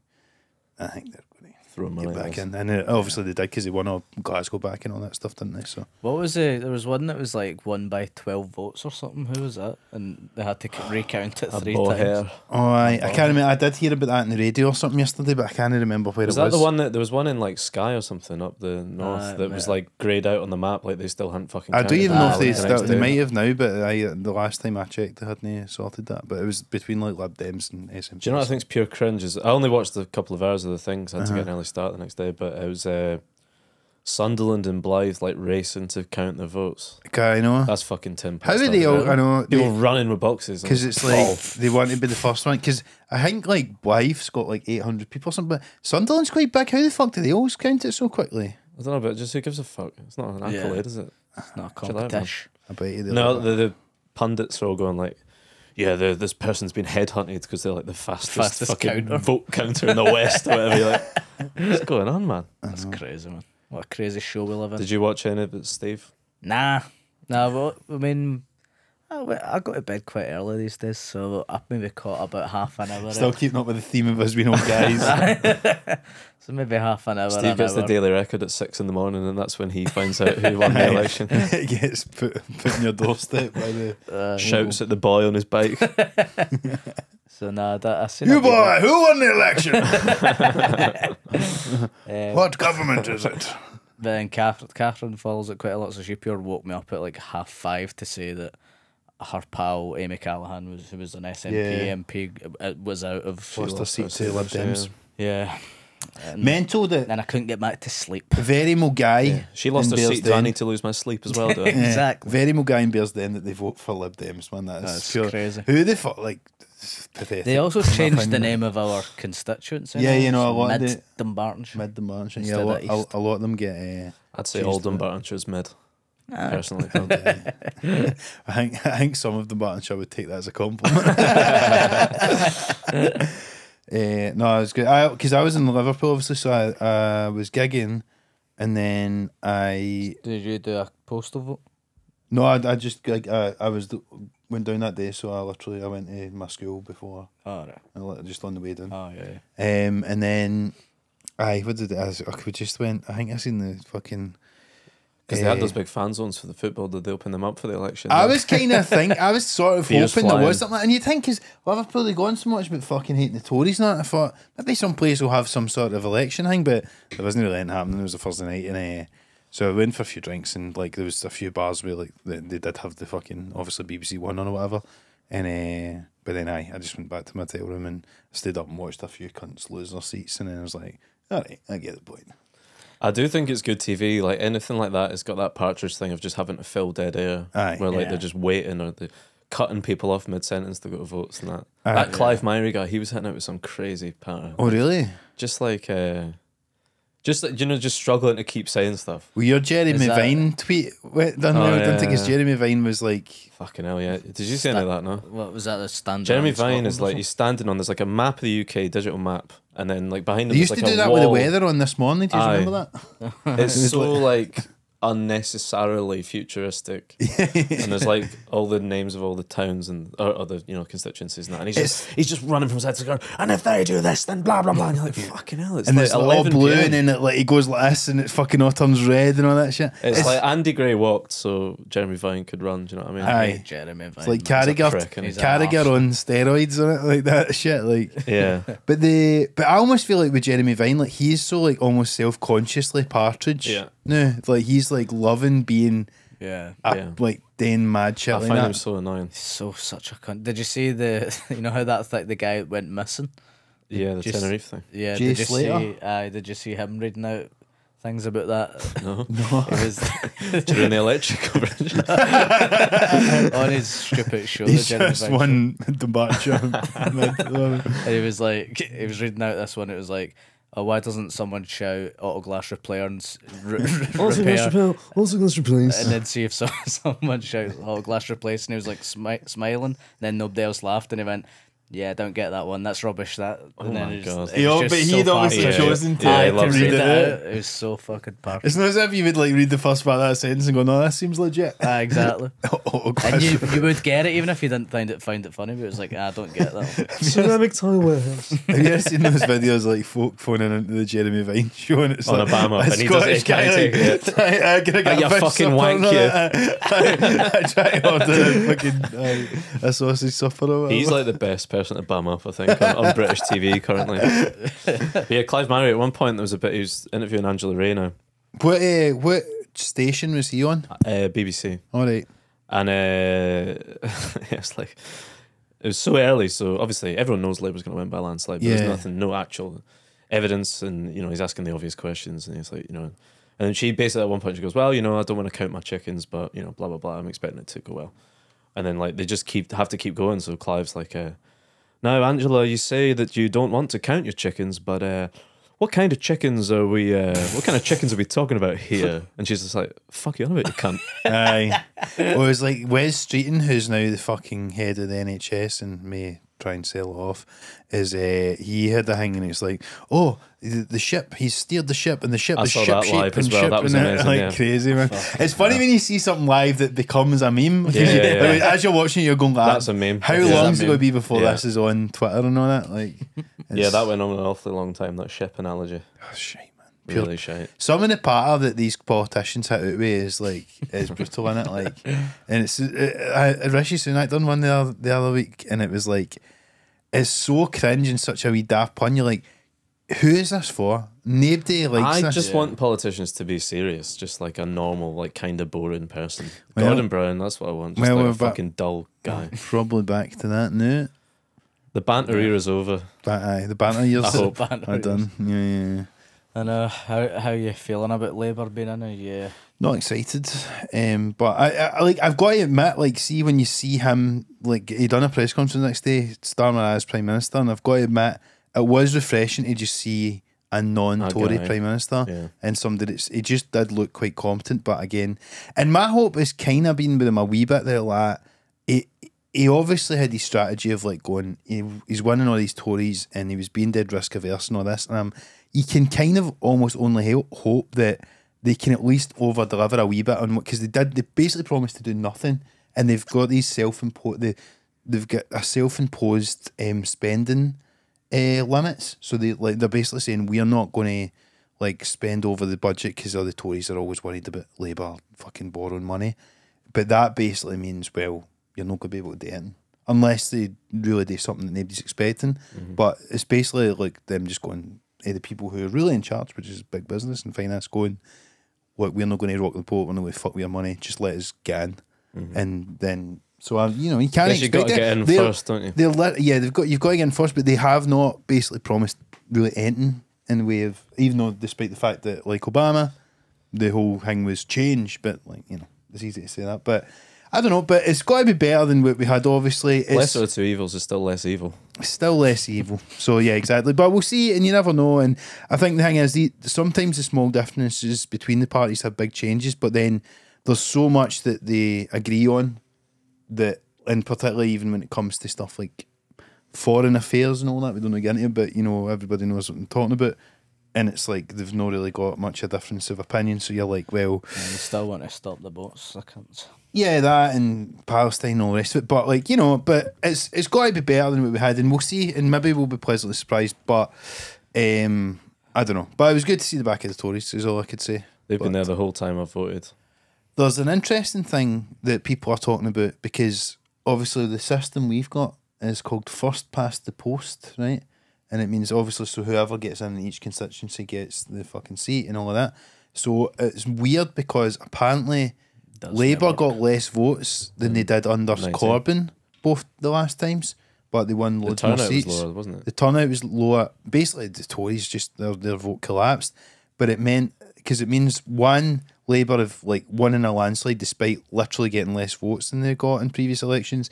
I think they're going to
Throw money
get
at
back
us.
in, and obviously they did because they won all Glasgow back and all that stuff, didn't they? So.
What was it? There was one that was like won by 12 votes or something. Who was that? And they had to recount it
A
3
bow
times.
hair.
Oh, I can't remember. I did hear about that on the radio or something yesterday, but I can't remember where
Was
it
that
was.
the one that there was one in like Skye or something up the north that was
yeah.
like greyed out on the map, like they still hadn't fucking.
I don't
counted
even
that
know if
out
they
the
still,
next
they
day.
might have now, but the last time I checked, they hadn't sorted that. But it was between like Lib Dems and SNP.
Do you know what I think's pure cringe? Is I only watched a couple of hours of the things. I had to
Uh-huh.
get an early start the next day, but it was Sunderland and Blythe like racing to count their votes.
Okay, I know.
That's fucking Tim.
How are they all? I know
People running with boxes
because it's like
Oh,
they want to be the first one. Because I think like Blythe's got like 800 people or something, but Sunderland's quite big. How the fuck do they always count it so quickly?
I don't know, but just who gives a fuck? It's not an
Yeah.
accolade, is it?
It's not a
Chill out, man.
competition.
I bet you. they
No,
love
the pundits are all going like, yeah, this person's been headhunted because they're like the fastest fucking
counter.
vote counter in the West or whatever. You're like, what's going on, man?
That's crazy, man. What a crazy show we live in.
Did you watch any of it, Steve?
Nah. But I mean, I go to bed quite early these days, so I've maybe caught about half an hour.
Still keeping up with the theme of us being old guys.
So maybe half an hour.
Steve
an
gets the
hour.
Daily Record at 6 a.m, and that's when he finds out who won the election.
It gets put on your doorstep by the.
Shouts at the boy on his bike.
So nah, I seen
You
a wee
boy, who won the election?
bit,
What government is it?
But then Catherine follows it quite a lot, so she pure woke me up at like 5:30 to say that her pal Amy Callaghan who was an SNP
Yeah.
MP was out of
Lost her seat to Lib Dems.
yeah. And
Mental that
then I couldn't get back to sleep.
very mo guy.
Yeah. She lost
in
her seat. Do I
Bearsden.
need to lose my sleep as well? Do I?
Yeah,
Exactly.
Very mo guy in Bearsden that they vote for Lib Dems, man.
That's
pure-
crazy.
Who the fuck, like, it's pathetic.
They also
in my
changed the
opinion.
name of our constituency.
Yeah,
now,
you know, a
so
lot of
Mid Dumbartonshire.
Mid Dumbartonshire. Yeah,
Instead of East.
a lot of them get.
I'd say
Changed
all
it.
Dumbartonshire's mid.
Ah.
Personally,
I think some of Dumbartonshire would take that as a compliment. No, it was good. Because I was in Liverpool, obviously, so I was gigging, and then
Did you do a postal vote?
no, I just like went down that day, so I went to my school before,
Oh, right.
just on the way down.
Oh, yeah.
And then what did we just went? I think I seen the fucking.
because they had those big fan zones for the football. Did they open them up for the election?
I was kind of I was sort of
Beers
hoping there
flying.
was something, and you'd think because Liverpool they gone so much about fucking hating the Tories and that. I thought maybe some place will have some sort of election thing, but there wasn't really anything happening. It was a Thursday night, and so I went for a few drinks, and like there was a few bars where like they did have the fucking obviously BBC One on or whatever, and but then I just went back to my hotel room and stayed up and watched a few cunts lose their seats, and then I was like, all right, I get the point.
I do think it's good TV. Like anything like that, it's got that Partridge thing of just having to fill dead air,
Aye.
where like
Yeah.
they're just waiting or they're cutting people off mid sentence to go to votes and that.
Aye.
That Clive Myrie guy, he was hitting out with some crazy pattern.
Oh really?
Just like, just struggling to keep saying stuff.
Well, your Jeremy
Is that-
Vine tweet done
Oh,
well,
yeah,
didn't think
yeah.
Jeremy Vine was like.
Fucking hell, yeah. Did you see any of that? No.
What was that? The standard.
Jeremy Vine is like he's standing on. There's like a map of the UK, digital map, and then like behind him.
They used
there's
to
like
do
a
that with the
wall.
weather on this morning. Do you
Aye.
remember that?
It's so like unnecessarily futuristic, and there's like all the names of all the towns and or other constituencies and that. And he's just running from side to side, and if they do this, then blah blah blah. And you're like, fucking hell! It's
And
like
it's all
11
blue,
PM.
and then it like he goes like this, and it fucking all turns red and all that shit.
It's like Andy Gray walked so Jeremy Vine could run. Do you know what I mean?
Aye.
Jeremy Vine.
It's like
He's a
Carragher,
prick, and he's
an
Carragher
arse.
on steroids on it, like that shit. Like,
Yeah.
but I almost feel like with Jeremy Vine, like he's so like almost self-consciously Partridge.
Yeah.
No, like he's like loving being
Yeah.
Yeah.
like doing mad shit
I
like
find
that.
him so annoying.
So such a cunt. Did you see you know how that's like the guy that went missing?
Yeah, the
Just-
Tenerife thing.
Yeah.
Jay
did you
Slater?
did you see him reading out things about that?
No.
It was
During the election coverage.
on his stupid show.
He's
the Jeremy
just
Vine show.
one debacle.
And he was reading out this one. It was like, oh, why doesn't someone shout auto glass repair and repair?
Also, please.
And then see if someone shouts auto glass replace, and he was like smiling. And then nobody else laughed, and he went, "Yeah, don't get that one. That's rubbish." That. And
Oh
then
my
it was
God.
just- it was just
But
so
he'd obviously
Partridge.
chosen to,
Yeah, he
to
loves
read
it.
it out.
It was so fucking perfect.
It's not as if you would like read the first part of that sentence and go, "No, that seems legit."
Exactly.
Oh,
And you would get it even if you didn't find it funny. But it was like, I don't get that one.
Ceramic tile warehouse.
Have you ever seen those videos like folk phoning into the Jeremy Vine show and it's
On
like
a bam up, and he
Scottish
can't
guy,
take
like,
it.
Can I get
you
a fish
fucking
supper
wank
and all that? I try to order a fucking a sausage supper or whatever.
He's like the best person to bum up, I think, on British TV currently. But yeah, Clive Myrie, at one point, there was a bit, he was interviewing Angela Rayner,
What station was he on?
BBC.
All right.
And it's like, it was so early, so obviously everyone knows Labour's going to win by a landslide, but
Yeah.
there's nothing, no actual evidence, and, he's asking the obvious questions, and he's like, and then she basically at one point, she goes, well, I don't want to count my chickens, but, blah, blah, blah, I'm expecting it to go well. And then, like, they just have to keep going, so Clive's like, now, Angela, you say that you don't want to count your chickens, but what kind of chickens are we talking about here? And she's just like, fuck you on about, you cunt.
Aye. Well, it was like Wes Streeton, who's now the fucking head of the NHS and may try and sell it off, is he had the thing and it's like, oh, the ship, he's steered the ship and the ship
I
is
saw
ship
that
shape
live as
and
well.
ship
That was
and
amazing,
like
yeah.
crazy, man. It's funny when you see something live that becomes a meme.
Yeah, yeah, yeah.
Like, as you're watching it, you're going,
That's a meme.
How
Yeah,
long is
that
it going to
meme.
be before
Yeah.
this is on Twitter and all that? Like,
Yeah, that went on an awfully long time, that ship analogy.
oh, shite, man. Pure
Really shite.
Some of the patter that these politicians hit out with is brutal in it, like, and it's Rishi Sunak done one the other week, and it was like, it's so cringe and such a wee daft pun. You're like, who is this for? Nobody likes
I
this.
just want politicians to be serious, just like a normal, like kind of boring person.
Well-
Gordon Brown, that's what I want. Just
well,
like
we're
a fucking dull guy.
Probably back to that now.
The banter era's over.
But aye, the banter years
I hope.
are done. Yeah.
I know. How you feeling about Labour being in it? Yeah.
Not excited, but I like. I've got to admit, like, see when you see him, like, he done a press conference the next day, starting as Prime Minister, and I've got to admit, it was refreshing to just see a non-Tory
guy.
Prime Minister
Yeah.
and somebody that's, he just did look quite competent. But again, and my hope is kind of been with him a wee bit there, like, he obviously had his strategy of like going, he's winning all these Tories and he was being dead risk averse and all this, and you can kind of almost only hope that they can at least over deliver a wee bit on what, because they basically promised to do nothing, and they've got these they've got a self-imposed spending limits, so they're basically saying we're not going to like spend over the budget because all the Tories are always worried about Labour fucking borrowing money, but that basically means, well, you're not going to be able to do it unless they really do something that nobody's expecting. But it's basically like them just going, the people who are really in charge, which is big business and finance, going, look, we're not going to rock the boat, we're not going to fuck with your money, just let us get in. And then, so you can't
Guess you've got
expect
to get in first, don't you?
you've got to get in first, but they have not basically promised really anything in the way of, even though despite the fact that like Obama, the whole thing was change, but like, it's easy to say that, but I don't know, but it's got to be better than what we had, obviously.
Lesser of two evils is still less evil.
Still less evil. So, yeah, exactly. But we'll see, and you never know. And I think the thing is, sometimes the small differences between the parties have big changes, but then there's so much that they agree on that, and particularly even when it comes to stuff like foreign affairs and all that, we don't know get into it, but, everybody knows what I'm talking about. And it's like they've not really got much of a difference of opinion. So you're like, well...
And they still want to stop the boats. I can't...
Yeah, that and Palestine and all the rest of it. But but it's got to be better than what we had, and we'll see, and maybe we'll be pleasantly surprised. But I don't know. But it was good to see the back of the Tories, is all I could say.
They've been
But
there the whole time I've voted.
there's an interesting thing that people are talking about, because obviously the system we've got is called first past the post, right? And it means obviously, so whoever gets in each constituency gets the fucking seat and all of that. So it's weird because apparently Labour got less votes than they did under
19.
Corbyn both the last times, but they won
The
loads more
turnout was
seats.
lower, wasn't it?
The turnout was lower. Basically, the Tories just their vote collapsed, but it means one, Labour have like won in a landslide despite literally getting less votes than they got in previous elections.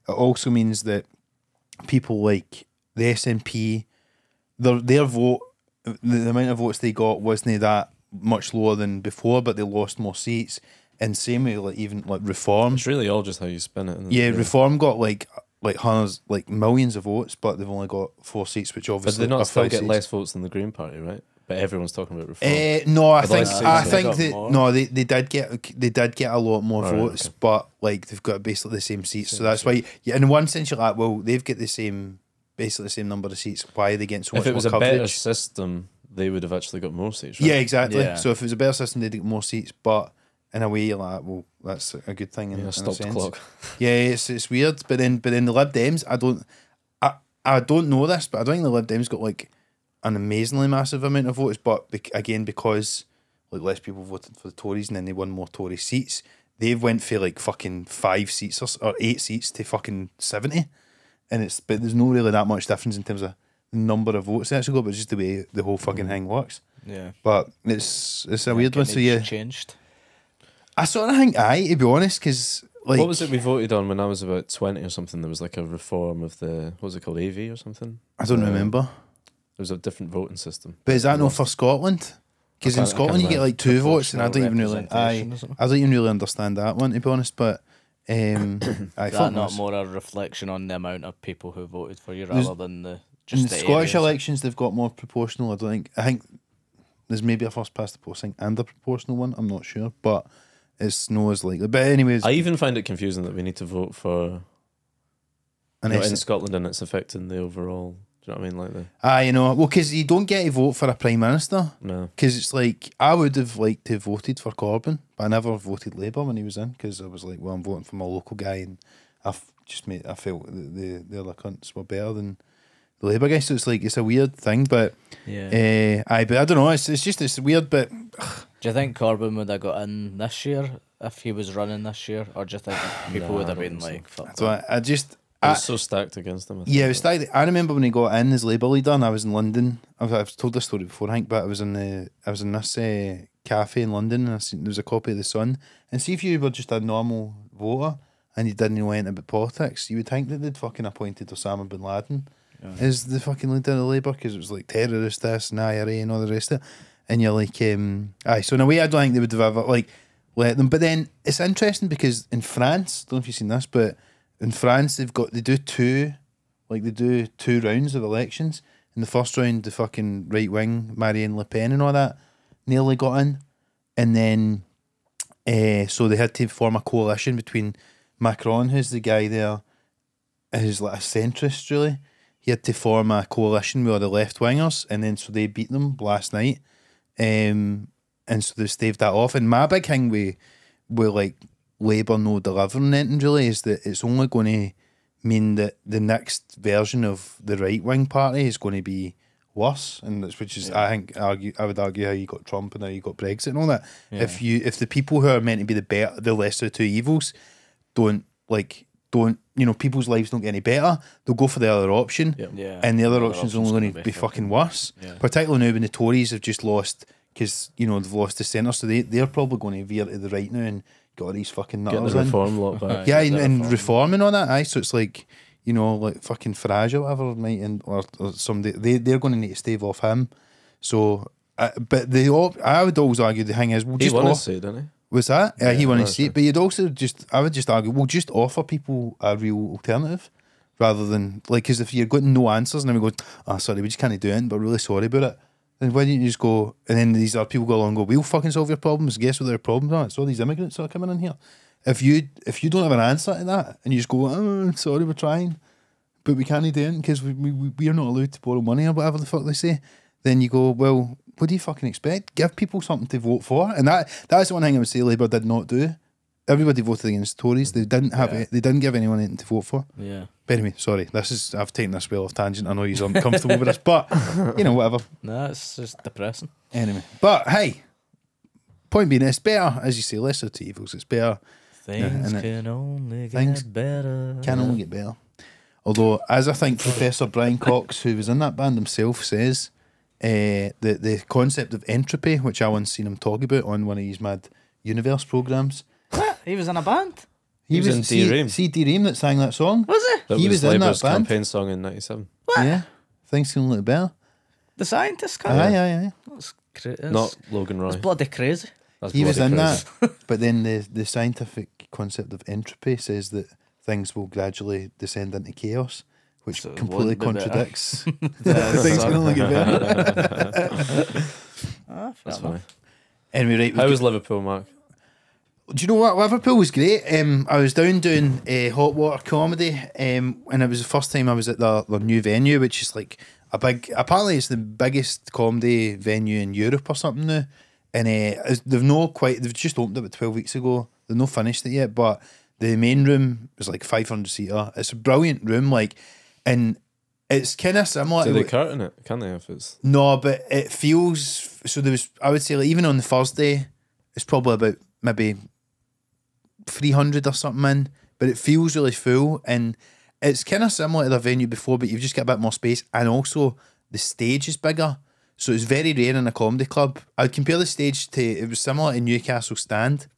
It also means that people like the SNP, their vote, the amount of votes they got wasn't that much lower than before, but they lost more seats. And same way, like even like Reform.
It's really all just how you spin it. Isn't
Yeah,
it?
Reform got like hundreds, like millions of votes, but they've only got 4 seats, which
But
obviously
they not
are
still
5
get
seats.
less votes than the Green Party, right? But everyone's talking about Reform.
No, I
But
think
less
I
seats,
think
they
that
got more.
no, they did get a lot more
All right,
votes,
okay.
but like they've got basically the same seats, so that's why. Yeah, in one sense you're like, well, they've got basically the same number of seats. Why are they getting so
if
much
it was
more
a better
coverage?
system, they would have actually got more seats, right?
Yeah, exactly.
Yeah.
So if it was a better system, they'd get more seats, but in a way you're like, well, that's a good thing. In
Yeah,
a
stop the
sense.
clock.
Yeah, it's weird, but then the Lib Dems, I don't know this, but I don't think the Lib Dems got like an amazingly massive amount of votes. But again, because like less people voted for the Tories, and then they won more Tory seats, they went for like fucking 5 seats or 8 seats to fucking 70, and but there's no really that much difference in terms of the number of votes they actually got, but just the way the whole fucking thing works.
Yeah.
But it's a weird one. So yeah,
Changed.
I sort of think to be honest, because like
What was it we voted on when I was about 20 or something? There was like a reform of the, what was it called, AV or something?
I don't
Uh,
remember.
There was a different voting system.
But is that not for Scotland? Because in
I can't
Scotland you get like 2 votes, and I don't even really,
Proportional representation, isn't it?
I don't even really understand that one, to be honest. But I
Is
thought
that not more a reflection on the amount of people who voted for you rather than the
in
just
the
the
Scottish
areas?
elections they've got more proportional. I think there's maybe a first past the post thing and a proportional one. I'm not sure, but it's no as likely. But anyways,
I even find it confusing that we need to vote for
an
in
essence.
Scotland and it's affecting the overall. Do you know what I mean? Like
Well, because you don't get to vote for a prime minister.
no.
Because it's like, I would have liked to have voted for Corbyn, but I never voted Labour when he was in, because I was like, well, I'm voting for my local guy, and I felt that the other cunts were better than the Labour guy. So it's like it's a weird thing, but
Yeah.
but I don't know. It's weird, but
Do you think Corbyn would have got in this year if he was running this year, or do you think people would have
I don't
been
think
like, "Fuck
so
that"?
I
It's so stacked against him. I think,
yeah, it was like, I remember when he got in as Labour leader, and I was in London. I've told this story before, I think, but I was in this cafe in London, and there was a copy of the Sun. And see, if you were just a normal voter and you didn't know anything about politics, you would think that they'd fucking appointed Osama bin Laden as the fucking leader of Labour, because it was like terrorist this and IRA and all the rest of it. And you're like, aye. So in a way, I don't think they would have ever like let them. But then it's interesting because in France, I don't know if you've seen this, but in France they do two rounds of elections. In the first round, the fucking right wing Marine Le Pen and all that nearly got in, and then so they had to form a coalition between Macron, who's the guy there, who's like a centrist really. He had to form a coalition with all the left wingers, and then so they beat them last night, and so they staved that off. And my big thing with like Labour no delivering anything really is that it's only going to mean that the next version of the right wing party is going to be worse, and which is I would argue how you got Trump and how you got Brexit and all that.
Yeah.
If the people who are meant to be the lesser of two evils don't people's lives don't get any better, they'll go for the other option.
Yeah.
And the other
The
option's only going to be fucking worse.
Yeah.
Particularly now when the Tories have just lost, because they've lost the centre, so they're probably going to veer to the right now and got all these fucking
Get
nutters
the
in.
reform lot back.
Yeah,
the
and reform and all that. Aye, so it's like, like fucking Farage or whatever, might, or somebody, they're going to need to stave off him. So, but I would always argue the thing is, we'll
He
just
won his seat, didn't he?
was that? Yeah, he won his
that's
seat. But I would just argue, we'll just offer people a real alternative rather than, like, because if you're getting no answers and then we go, sorry, we just can't do it, but really sorry about it. Then why don't you just go, and then these other people go along and go, we'll fucking solve your problems. Guess what their problems are? It's all these immigrants that are coming in here. If you don't have an answer to that and you just go, sorry, we're trying, but we can't do it because we are not allowed to borrow money or whatever the fuck they say, then you go, well, what do you fucking expect? Give people something to vote for. And that's the one thing I would say Labour did not do. Everybody voted against the Tories. They didn't they didn't give anyone anything to vote for.
Yeah.
But anyway, sorry, I've taken this well off tangent. I know you're uncomfortable with this, but whatever.
No, it's just depressing.
Anyway, but hey, point being, it's better, as you say, lesser two evils. It's better.
Things
and
can only
things
get better.
Can only get better. Although, as I think Professor Brian Cox, who was in that band himself, says, the concept of entropy, which I once seen him talk about on one of his Mad Universe programs.
What? He was in a band?
He was in D-Ream.
See D-Ream that sang that song?
Was it?
That
He was in
Labour's
that band.
campaign song in '97.
What?
Yeah. Things can look better.
The scientist
Aye,
guy?
aye, aye.
That's crazy.
Not Logan Roy.
It's bloody crazy.
That's
He was
bloody
in
crazy.
that. But then the scientific concept of entropy says that things will gradually descend into chaos, which
So it
completely
won't be better.
contradicts things can only get better.
That's funny.
Anyway, right.
How was Liverpool, Mark?
Do you know what? Liverpool was great. I was down doing hot water comedy, and it was the first time I was at their new venue, which is like a big. Apparently, it's the biggest comedy venue in Europe or something now. And they've just opened it about 12 weeks ago. They've not finished it yet, but the main room is like 500 seater. It's a brilliant room, and it's kind of similar.
Do they curtain it? Can they? If it's
No, but it feels so. There was, I would say, like, even on the Thursday, it's probably about maybe 300 or something in, but it feels really full, and it's kind of similar to the venue before, but you've just got a bit more space, and also the stage is bigger, so it's very rare in a comedy club. I'd compare the stage to, it was similar to Newcastle Stand,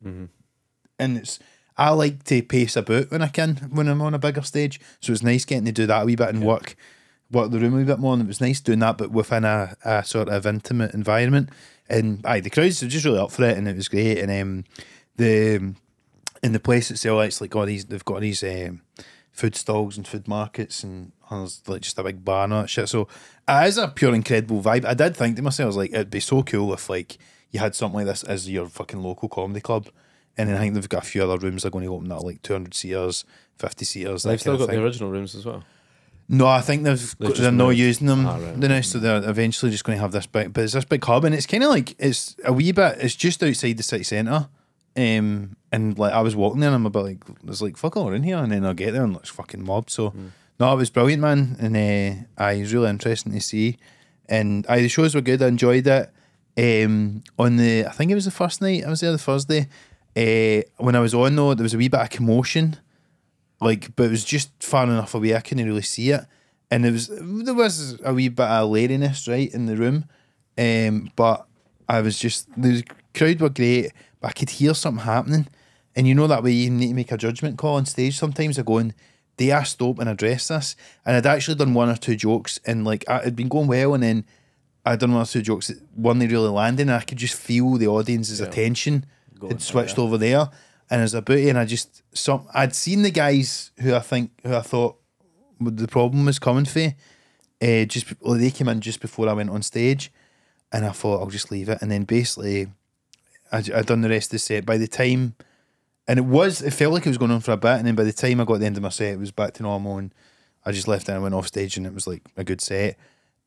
and I like to pace about when I'm on a bigger stage, so it's nice getting to do that a wee bit and work the room a wee bit more, and it was nice doing that, but within a sort of intimate environment. And the crowds were just really up for it, and it was great. And in the place itself, it's like they've got these food stalls and food markets, and there's like just a big bar and all that shit. So it is a pure incredible vibe. I did think to myself, I was like, it'd be so cool if like you had something like this as your fucking local comedy club. And then I think they've got a few other rooms they're going to open that are like 200 seaters, 50 seaters.
they've still got the original rooms as well.
No, I think they're not
moved.
using them
Right.
now, so they're eventually just going to have this big, but it's this big hub, and it's kind of like, it's a wee bit, it's just outside the city centre, and like I was walking there and I'm a bit like, there's like fuck all in here, and then I get there and it's fucking mobbed, so No, it was brilliant, man, and it was really interesting to see. And the shows were good. I enjoyed it. On the, I think it was the first night. I was there the Thursday. When I was on though, there was a wee bit of commotion, like, but it was just far enough away I couldn't really see it. And there was a wee bit of lariness right in the room. But I was just, the crowd were great, but I could hear something happening. And you know that way you need to make a judgment call on stage. Sometimes I going, they are stop and address this. And I'd actually done one or two jokes, and like it had been going well, and then I'd done one or two jokes that weren't really landing, and I could just feel the audience's attention had switched over there. And as a booty, and I'd seen the guys who I thought the problem was coming for. They came in just before I went on stage, and I thought I'll just leave it. And then basically, I'd done the rest of the set. By the time, and it felt like it was going on for a bit, and then by the time I got to the end of my set, it was back to normal, and I just left and I went off stage, and it was like a good set.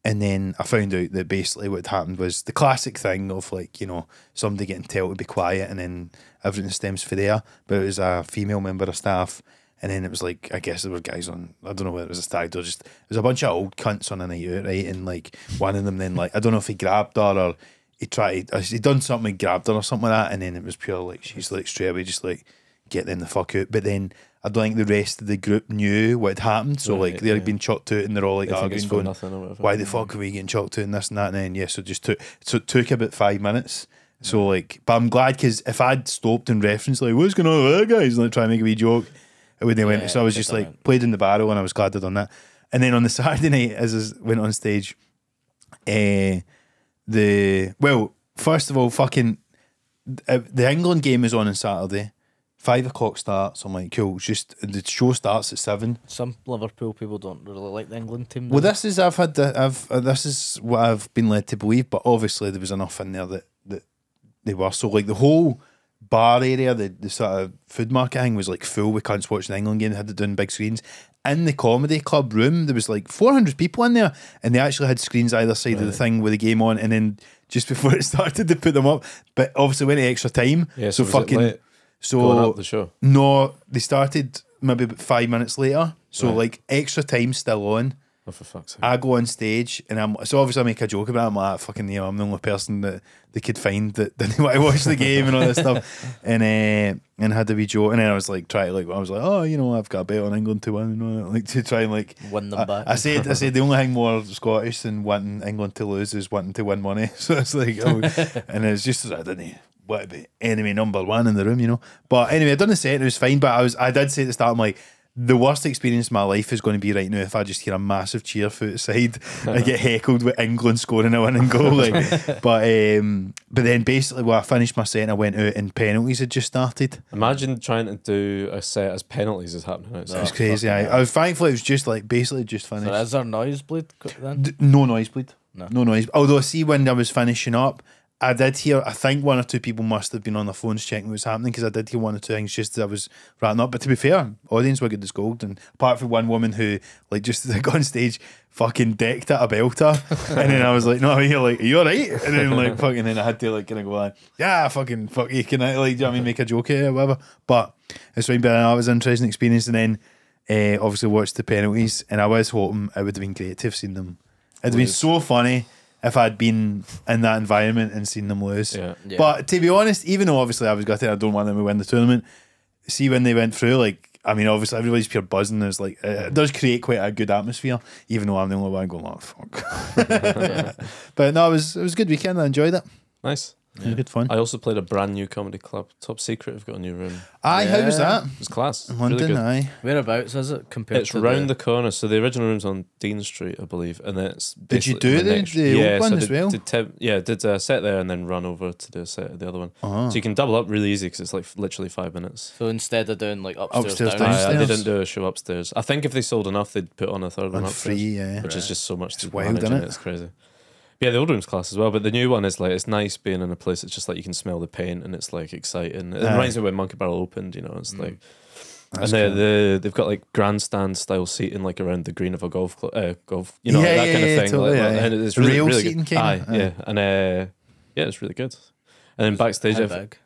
And then I found out that basically what happened was the classic thing of like, you know, somebody getting told to be quiet and then everything stems for there. But it was a female member of staff, and then it was like, I guess there were guys on, I don't know whether it was a stag, it was a bunch of old cunts on a night out, right? And like one of them then, like, I don't know if he grabbed her or he done something, he grabbed her or something like that, and then it was pure like, she's like straight away just like, get them the fuck out. But then I don't think the rest of the group knew what had happened, so like they'd been chucked out, and they're all like arguing, going, "Why the fuck are we getting chucked out and this and that?" And then so it took about 5 minutes. So like, but I'm glad, because if I'd stopped and referenced like, "What's going on with that guys?" and like try and make a wee joke, it wouldn't have went. So I was just like played in the barrel, and I was glad I'd done that. And then on the Saturday night, as I went on stage, first of all, fucking the England game is on Saturday. 5 o'clock starts. I'm like, cool. It's just the show starts at 7.
Some Liverpool people don't really like the England team.
Well, this is this is what I've been led to believe, but obviously there was enough in there that they were. So like the whole bar area, the sort of food market thing was like full with cunts watching the England game. They had it done big screens. In the comedy club room, there was like 400 people in there, and they actually had screens either side of the thing with the game on. And then just before it started, they put them up. But obviously went to extra time.
Yeah,
so fucking. So
going up the show?
No, they started maybe about 5 minutes later. So like extra time still on.
Oh, for fuck's sake.
I go on stage, and so obviously I make a joke about it. I'm like, fucking, you know, I'm the only person that they could find that didn't want to watch the game and all this stuff. And had a wee joke, and then I was like, I was like, oh, you know, I've got a bet on England to win, and all that, like to try and like
win them back.
I said the only thing more Scottish than wanting England to lose is wanting to win money. So it's like, oh, and it's just I didn't want to be enemy number one in the room, you know. But anyway, I done the set, it was fine. But I did say at the start, I'm like, the worst experience of my life is going to be right now if I just hear a massive cheer from outside. I get heckled with England scoring a winning goal. Like, but then basically, I finished my set and I went out, and penalties had just started.
Imagine trying to do a set as penalties is happening outside.
It was crazy. I was thankful it was just like basically just finished.
So is there nosebleed then?
No nosebleed.
No
noise. Although, see, when I was finishing up, I did hear, I think one or two people must have been on their phones checking what was happening, because I did hear one or two things just as I was wrapping up. But to be fair, audience were good as gold. And apart from one woman who, like, just as I got on stage, fucking decked at a belter. And then I was like, no, you're like, are you alright? And then, like, fucking, then I had to, like, kind of go, like, yeah, fucking, fuck you, can I, like, do you know what I mean, make a joke out or whatever. But it's fine, but that was an interesting experience. And then, obviously, watched the penalties, and I was hoping it would have been great to have seen them. It'd have been so funny if I'd been in that environment and seen them lose.
Yeah.
But to be honest, even though obviously I was gutted, I don't want them to win the tournament, see when they went through, like, I mean, obviously everybody's pure buzzing. There's like, it does create quite a good atmosphere, even though I'm the only one going, oh, fuck. But no, it was a good weekend. I enjoyed it.
Nice.
Yeah. Good fun.
I also played a brand new comedy club, Top Secret. I've got a new room.
Aye, how was that?
It was class.
In London,
really good.
aye.
Whereabouts is it compared
It's
to
round the corner. So the original room's on Dean Street, I believe, and then it's.
Did you
basically
do the old one as well?
Did a set there and then run over to do a set of the other one.
Uh-huh.
So you can double up really easy because it's like literally 5 minutes.
So instead of doing like upstairs,
Upstairs,
downstairs.
I didn't do a show upstairs. I think if they sold enough, they'd put on a third one
On
upstairs,
free, yeah.
which is just so much to
wild,
manage.
isn't it?
It's crazy. Yeah, the old room's class as well, but the new one is like, it's nice being in a place. It's just like you can smell the paint and it's like exciting. It reminds me when Monkey Barrel opened, you know. It's like,
That's
and
cool.
they've got like grandstand style seating like around the green of a golf, you know,
Yeah,
that kind of
yeah,
thing.
totally,
like,
yeah.
and it's really,
Rail
really
seating
good.
kind of?
Yeah, and yeah, it's really good. And then backstage,
How big?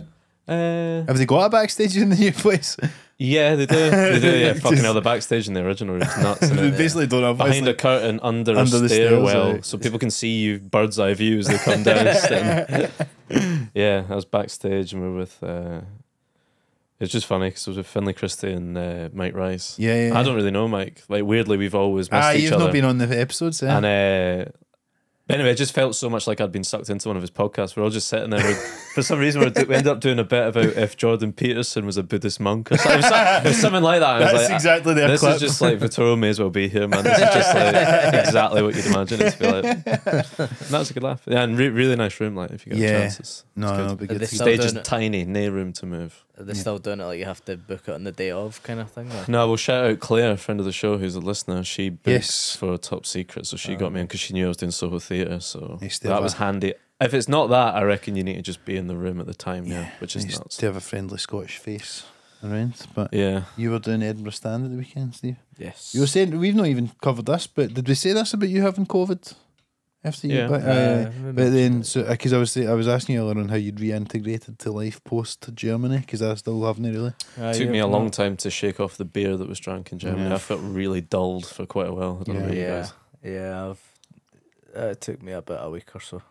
Have they got a backstage in the new place?
Yeah, they do. They do. Yeah, fucking hell, the backstage in the original is nuts. Isn't
They
it?
basically don't have
Behind a curtain, under a
the
stairwell,
stairs, right.
so people can see you bird's eye view as they come down. Yeah, I was backstage and we were with. It's just funny because I was with Finlay Christie and Mike Rice.
Yeah.
I don't really know Mike. Like weirdly, we've always missed each
you've
other.
not been on the episodes, yeah.
And anyway, it just felt so much like I'd been sucked into one of his podcasts. We're all just sitting there. For some reason, we ended up doing a bit about if Jordan Peterson was a Buddhist monk or something. It was something like that. I was
That's
like,
exactly their
this
clip.
is just like Vittorio may as well be here, man. This is just like exactly what you'd imagine it to be like. And that was a good laugh. Yeah, and really nice room. Like if you get a chance, it's
No,
good.
it'll be good.
They
to
still
Stage is
doing it?
tiny, no room to move.
Are they still doing it like you have to book it on the day of kind of thing? Or?
No, we'll shout out Claire, a friend of the show, who's a listener. She books
Yes.
for Top Secret, so she got me in because she knew I was doing Soho Theatre. So
Nice to
that
have
was
a-
handy. If it's not that, I reckon you need to just be in the room at the time, which is
Nice
nuts.
to have a friendly Scottish face around. But
Yeah.
you were doing Edinburgh Stand at the weekend, Steve.
Yes.
You were saying we've not even covered this, but did we say this about you having COVID after you?
Yeah.
But then, so because I was asking you earlier on how you'd reintegrated to life post Germany, because I still haven't really.
It took me a long time to shake off the beer that was drank in Germany.
Yeah.
I felt really dulled for quite a while. I don't know about you guys.
Yeah. It took me about a week or so.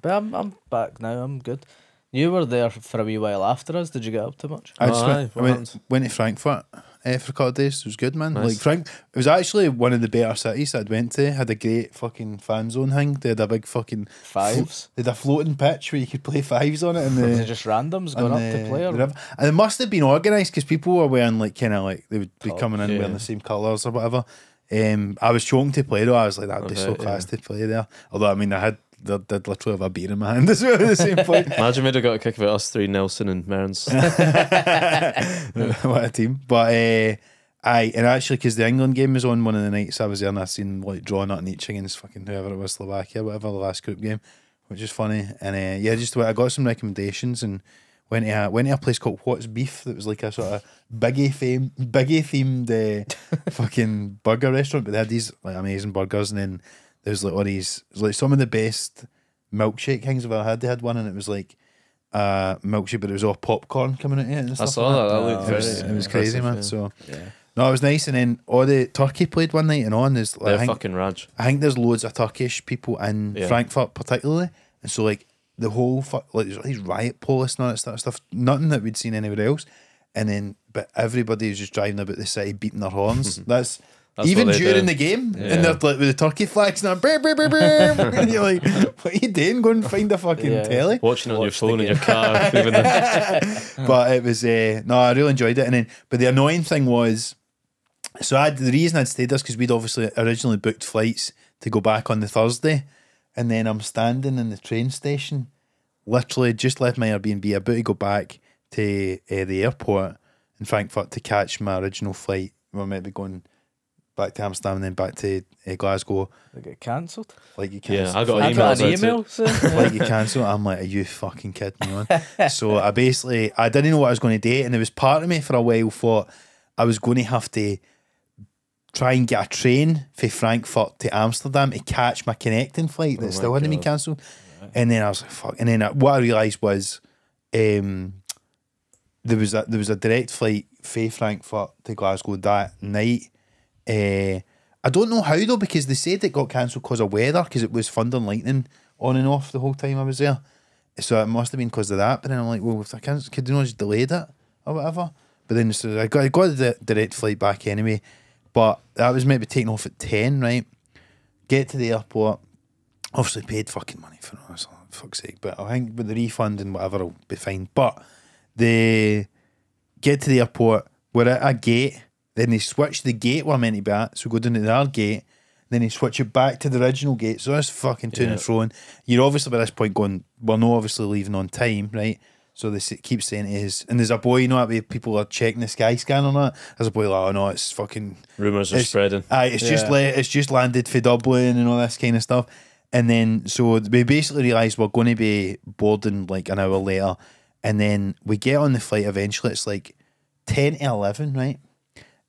But I'm back now. I'm good. You were there for a wee while after us. Did you get up too much?
I just
aye, what
went to Frankfurt for a couple of days. It was good, man.
Nice.
Like it was actually one of the better cities I'd went to. Had a great fucking fan zone thing. They had a big fucking
Fives.
They had a floating pitch where you could play fives on it, and
Was it just randoms going up to play? Or?
and it must have been organised because people were wearing like kind of like they would be coming in
yeah.
wearing the same colours or whatever. I was choking to play though. I was like, that'd be so class to play there. Although I mean, I did literally have a beer in my hand as well at the same point.
Imagine we'd have got a kick about us three, Nelson and Mearns.
What a team! But and actually, because the England game was on one of the nights I was there, and I seen like drawing up each against fucking whoever it was, Slovakia, whatever, the last group game, which is funny. And I got some recommendations and went to a place called What's Beef that was like a sort of biggie themed fucking burger restaurant, but they had these like amazing burgers, and then there's like all these, it was like some of the best milkshake things I've ever had. They had one and it was like milkshake, but it was all popcorn coming out of it and
I
stuff.
saw
like
that. That
It
looked
was,
very
it was crazy,
impressive,
man.
yeah.
So
Yeah.
no, it was nice. And then all the Turkey played one night, and on there's like,
They're fucking Raj.
I think there's loads of Turkish people in Frankfurt particularly, and so like the whole like there's all these riot police and all that sort of stuff, nothing that we'd seen anywhere else. And then but everybody was just driving about the city beating their horns. That's even
what they
during
do.
the game,
Yeah.
and they're like with the turkey flags and brr, brr, brr, brr, and you're like, what are you doing? Go and find a fucking telly.
Watching on your
Watch the
phone in
game.
your car. moving the-
But it was no, I really enjoyed it. And then, but the annoying thing was, so the reason I'd stayed there is because we'd obviously originally booked flights to go back on the Thursday, and then I'm standing in the train station, literally just left my Airbnb, about to go back to the airport in Frankfurt to catch my original flight. We might be going back to Amsterdam and then back to Glasgow.
They get cancelled.
Like you
Yeah,
can't.
I got
I
emails
got an
out
email. saying-
Like you cancel. I'm like, are you fucking kidding me on? So I didn't know what I was going to do, and there was part of me for a while thought I was going to have to try and get a train from Frankfurt to Amsterdam to catch my connecting flight that
my
still hadn't been
God.
cancelled. And then I was like, fuck. And then what I realised was there was a direct flight from Frankfurt to Glasgow that night. I don't know how though, because they said it got cancelled because of weather, because it was thunder and lightning on and off the whole time I was there. So it must have been because of that. But then I'm like, well, if I can't, could you not just delayed it or whatever? But then so I got the direct flight back anyway. But that was maybe taking off at 10, right? Get to the airport. Obviously paid fucking money for it, so fuck's sake. But I think with the refund and whatever, I'll be fine. But they get to the airport, we're at a gate, then they switch the gate we're meant to be at, so we go down to their gate, then they switch it back to the original gate. So that's fucking to and fro. You're obviously by this point going, we're not obviously leaving on time, right? So they keep saying it is, and there's a boy, you know, that way people are checking the sky scan or not. There's a boy like, oh no, it's fucking
Rumours are spreading.
it's just landed for Dublin and all this kind of stuff. And then so we basically realised we're going to be boarding like an hour later, and then we get on the flight eventually. It's like 10 to 11, right?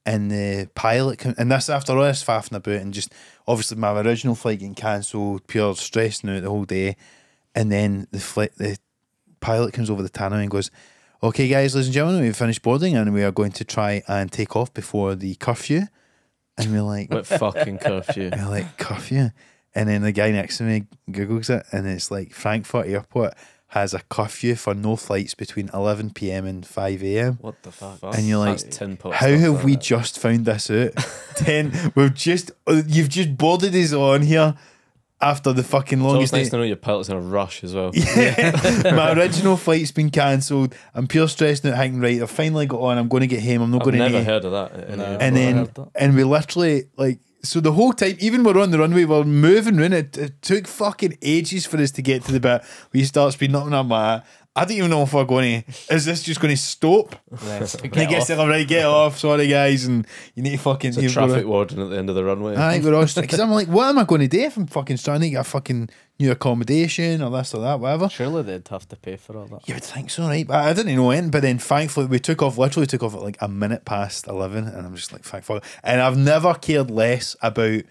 And the pilot and this after all this faffing about, and just obviously my original flight getting cancelled, pure stressing out the whole day. And then the pilot comes over the tannoy and goes, okay, guys, ladies and gentlemen, we've finished boarding and we are going to try and take off before the curfew. And we're like,
What fucking curfew?
we're like, curfew? And then the guy next to me Googles it, and it's like Frankfurt Airport has a curfew for no flights between 11 p.m. and 5 a.m.
What the fuck?
And you're like,
That's tin pot
how
stuff,
have
that.
we just found this out? You've just boarded us on here after the fucking
It's always
longest
nice
night.
to know your pilot's in a rush as well.
My original flight's been cancelled. I'm pure stressed out, thinking, right, I've finally got on. I'm going to get home. I'm not
I've
going to.
never heard of that.
No.
And then, we literally like. So the whole time, even we're on the runway, we're moving around. It took fucking ages for us to get to the bit where you start speeding up, and I'm like, I don't even know if we're going to. Is this just going to stop? And I guess they're right, get off. Sorry, guys, and you need to fucking.
It's a traffic warden at the end of the runway.
I think we're all because I'm like, what am I going to do if I'm fucking trying to get a fucking new accommodation or this or that, whatever?
Surely they'd have to pay for all that.
You would think so, right? But I didn't know when. But then, thankfully, we literally took off at like a minute past 11, and I'm just like, thank fuck. And I've never cared less about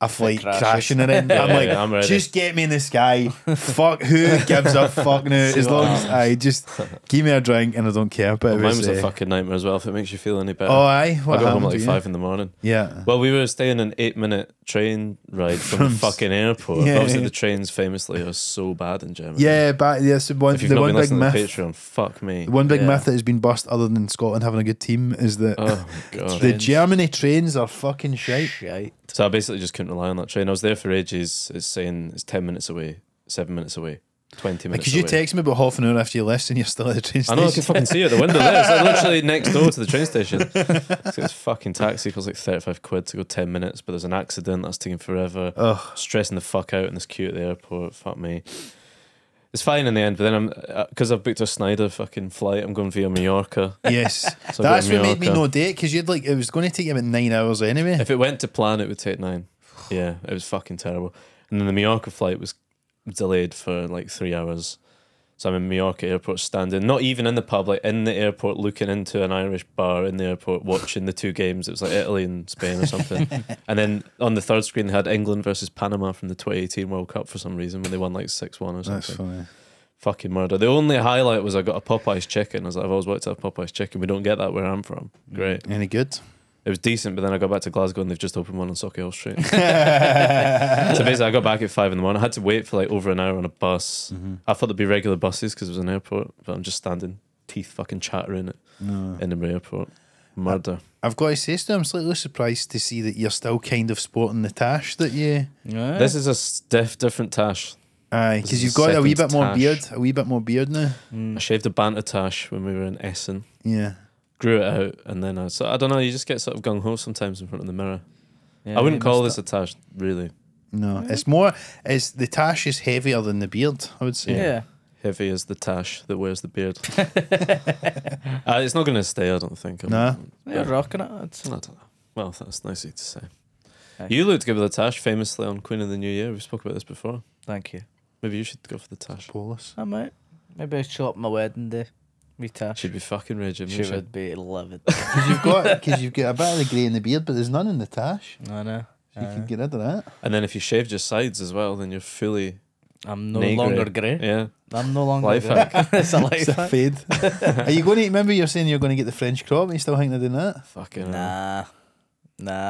a flight
crashes.
crashing or anything. I'm like,
I'm ready.
just get me in the sky. Fuck, who gives a fuck now? As long as I just give me a drink and I don't care. But
Well,
it
mine was a
uh,
fucking nightmare as well, if it makes you feel any better.
oh, aye. What
I got home
happened
at
to
like
you?
5 in the morning.
Yeah.
Well, we were staying an 8-minute train ride from the fucking airport.
Yeah.
Obviously, the trains famously are so bad in Germany.
Yeah, but yes,
If you've
the
not
one
been
big
listening to
myth.
Patreon, fuck me.
The one big
Yeah.
myth that has been bust, other than Scotland having a good team, is that
Oh, God.
the Germany trains are fucking shite.
Shite.
So I basically just couldn't rely on that train. I was there for ages. It's saying it's 10 minutes away, 7 minutes away, 20 minutes
Because you
away.
text me about half an hour after you left and you're still at the train
I
station.
know, I can fucking see it at the window there. It's like literally next door to the train station. So it's fucking taxi costs like 35 quid to go 10 minutes, but there's an accident that's taking forever.
Ugh.
Stressing the fuck out in this queue at the airport. Fuck me. It's fine in the end, but then I'm because I've booked a Snyder fucking flight. I'm going via Mallorca.
Yes.
So
That's
I've got
what made me
Mallorca.
no date, because you'd like, it was going to take you about 9 hours anyway.
If it went to plan, it would take 9. Yeah, it was fucking terrible. And then the Mallorca flight was delayed for like 3 hours. So I'm in Mallorca airport standing, not even in the pub, like in the airport looking into an Irish bar in the airport watching the 2 games. It was like Italy and Spain or something. And then on the third screen they had England versus Panama from the 2018 World Cup for some reason when they won like 6-1 or something.
That's funny.
Fucking murder. The only highlight was I got a Popeye's chicken. I was like, I've always wanted to have Popeye's chicken. We don't get that where I'm from. Great.
Any good?
It was decent, but then I got back to Glasgow and they've just opened one on Sauchiehall Street. So basically, I got back at 5 in the morning. I had to wait for like over an hour on a bus. I thought there'd be regular buses because it was an airport, but I'm just standing, teeth fucking chattering at Edinburgh Airport. Murder.
I've got to say, still, I'm slightly surprised to see that you're still kind of sporting the tash that you.
Yeah.
This is a different tash.
Aye,
This
because
is
you've
a
got a wee
second
bit more
tash.
beard. A wee bit more beard now.
I shaved a banter tash when we were in Essen.
Yeah.
Grew it out, and then I don't know. You just get sort of gung ho sometimes in front of the mirror.
Yeah,
I wouldn't
you
call
missed
this a tash, really.
No, it's more. It's the tash is heavier than the beard, I would say.
Yeah.
Heavy as the tash that wears the beard. It's not going to stay, I don't think.
Nah.
You're rocking it. It's,
I don't know. Well, that's nice of you to say.
Aye.
You looked good with the tash, famously on Queen of the New Year. We've spoken about this before.
thank you.
Maybe you should go for the tash.
Polis.
I might. Maybe I show up my wedding day. Me Tash.
She'd be fucking raging.
She
wouldn't she?
would be livid.
Because you've got a bit of the grey in the beard, but there's none in the tash.
I know.
So you can get rid of that.
And then if you shaved your sides as well, then you're fully
I'm no
Nay
longer
grey.
grey.
Yeah.
I'm no longer
Life
grey.
hack.
It's a life
It's a
hack.
fade. Are you going to? Remember, you're saying you're going to get the French crop, and you still think they're doing that?
Fucking
Nah,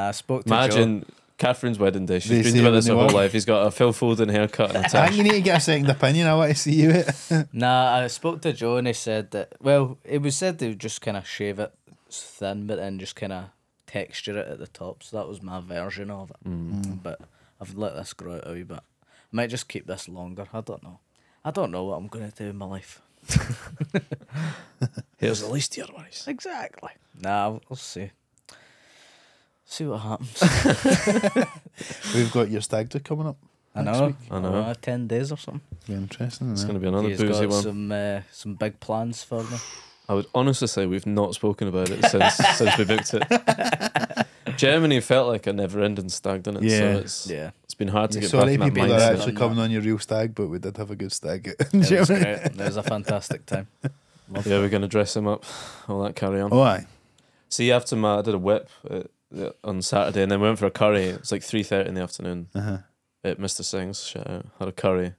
I spoke to Joe.
Imagine Catherine's wedding day.
They
She's
say
been about this
when
her
they
whole
want.
life. He's got a Phil Foden haircut and a
I
tash.
think you need to get a second opinion. I want to see you it.
Nah, I spoke to Joe and he said that, well, it was said they would just kind of shave it thin, but then just kind of texture it at the top. So that was my version of it. But I've let this grow out a wee bit. I might just keep this longer. I don't know. I don't know what I'm going to do in my life.
Here's the least of your worries.
Exactly. Nah, we'll see. See what happens.
We've got your stag do coming up.
I
next
know.
week.
I know.
10 days or something.
Very interesting.
It's
Isn't
going
it?
to be another
He's
boozy
got
one.
some big plans for me.
I would honestly say we've not spoken about it since we booked it. Germany felt like a never-ending stag, didn't it?
Yeah.
So
Yeah.
it's been hard to
Yeah,
get
sorry,
back in that
people that are
mindset.
actually coming on your real stag, but we did have a good stag in
It was
Germany.
great. It was a fantastic time. Loved
Yeah,
it.
we're going to dress him up, all that carry on.
Oh, aye.
See, after I did a whip on Saturday, and then we went for a curry. It was like 3:30 in the afternoon
Uh-huh.
at Mr. Singh's. Shout out. Had a curry.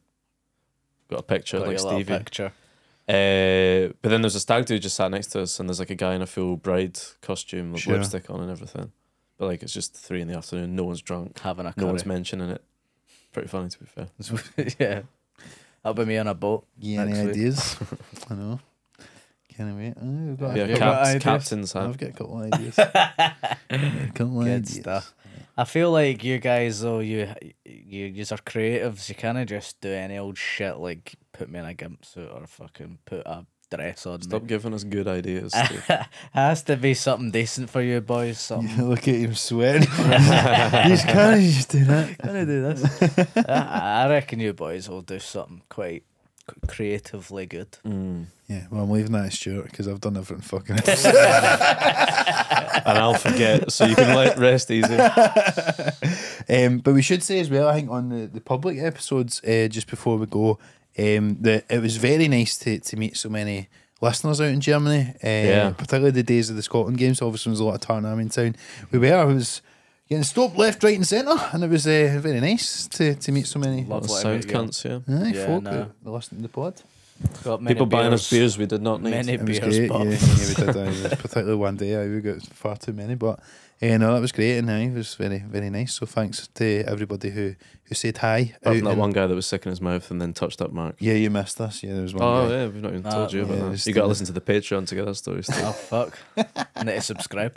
Got a picture
Got
like
your little
Stevie.
picture.
But then there's a stag do just sat next to us, and there's like a guy in a full bride costume with
Sure.
lipstick on and everything. But like it's just 3 PM, no one's drunk,
Having a
no
curry.
one's mentioning it. Pretty funny, to be fair.
Yeah. That'll be me on a boat.
Yeah, any
next week.
ideas? I know. Can't wait. Oh, we've got,
Yeah,
You've got ideas?
captain's hat.
I've got a couple of ideas. Got a couple of
Good
ideas.
stuff. I feel like you guys, though, you are creatives. You can't just do any old shit like put me in a gimp suit or fucking put a dress on
Stop
me.
giving us good ideas, Steve.
Has to be something decent for you boys. Something.
Look at him sweating. You can't just do that.
Can I do this? I reckon you boys will do something quite creatively good.
Yeah, well, I'm leaving that to Stuart because I've done everything fucking else.
And I'll forget, so you can let rest easy.
But we should say as well, I think on the public episodes, just before we go, that it was very nice to meet so many listeners out in Germany. Particularly the days of the Scotland games. Obviously, there was a lot of Tarnam in town. I was getting stopped left, right, and centre, and it was very nice to meet so many
Love what I
Sound
meet you.
cunts, yeah.
folk
no.
that listen to the pod.
Got many
People buying us beers we did not need.
Many
It was
beers,
great.
but
Yeah, we did. It was particularly one day, we got far too many, but no, that was great, and it was very, very nice. So thanks to everybody who said hi.
Apart
out
from that
in-
one guy that was sick in his mouth and then touched up Mark.
Yeah, you missed us. Yeah, there was one
Oh
guy.
yeah, we've not even told you
yeah,
about
it
that.
was
You got to
the-
listen to the Patreon to get that story. Steve.
oh fuck! I need to subscribe.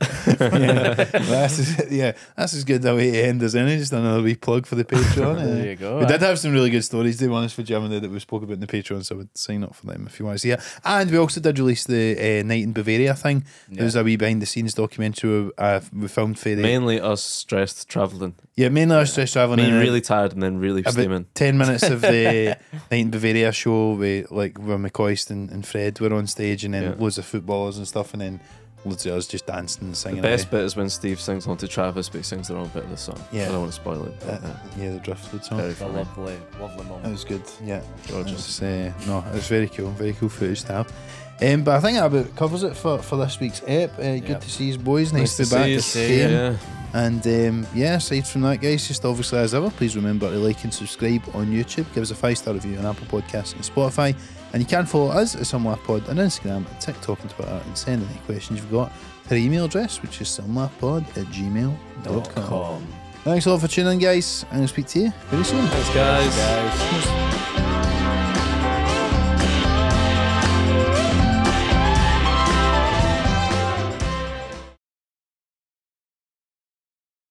That's as good a way to end as any. Just another wee plug for the Patreon.
There you go.
We did have some really good stories, to be honest, for Germany that we spoke about in the Patreon, so I would sign up for them if you want to see it. And we also did release the Night in Bavaria thing.
Yeah.
There was a wee behind the scenes documentary we filmed for the
Mainly us stressed travelling.
mainly our stress traveling.
Being
and
really tired and then really steaming.
about 10 minutes of the Night in Bavaria show where McCoist and Fred were on stage, and then
Yeah.
loads of footballers and stuff, and then loads of us just dancing and
The
singing.
best
away.
bit is when Steve sings onto Travis, but he sings the wrong bit of the song.
Yeah.
I don't want to spoil it. But,
The Driftwood song.
very
A
funny.
lovely, lovely
That
moment.
was good, yeah.
Gorgeous.
No, it was very cool footage to have. But I think that about covers it for this week's ep. Good
Yep.
to see you boys, nice to be
to
back
see you.
at the game.
Yeah.
And aside from that, guys, just obviously as ever, please remember to like and subscribe on YouTube, give us a 5-star review on Apple Podcasts and Spotify, and you can follow us at Some Laugh Pod on Instagram, TikTok and Twitter, and send any questions you've got to our email address, which is somelaughpod@gmail.com. Thanks a lot for tuning in, guys, and I'll speak to you very soon.
Thanks, guys.
Guys.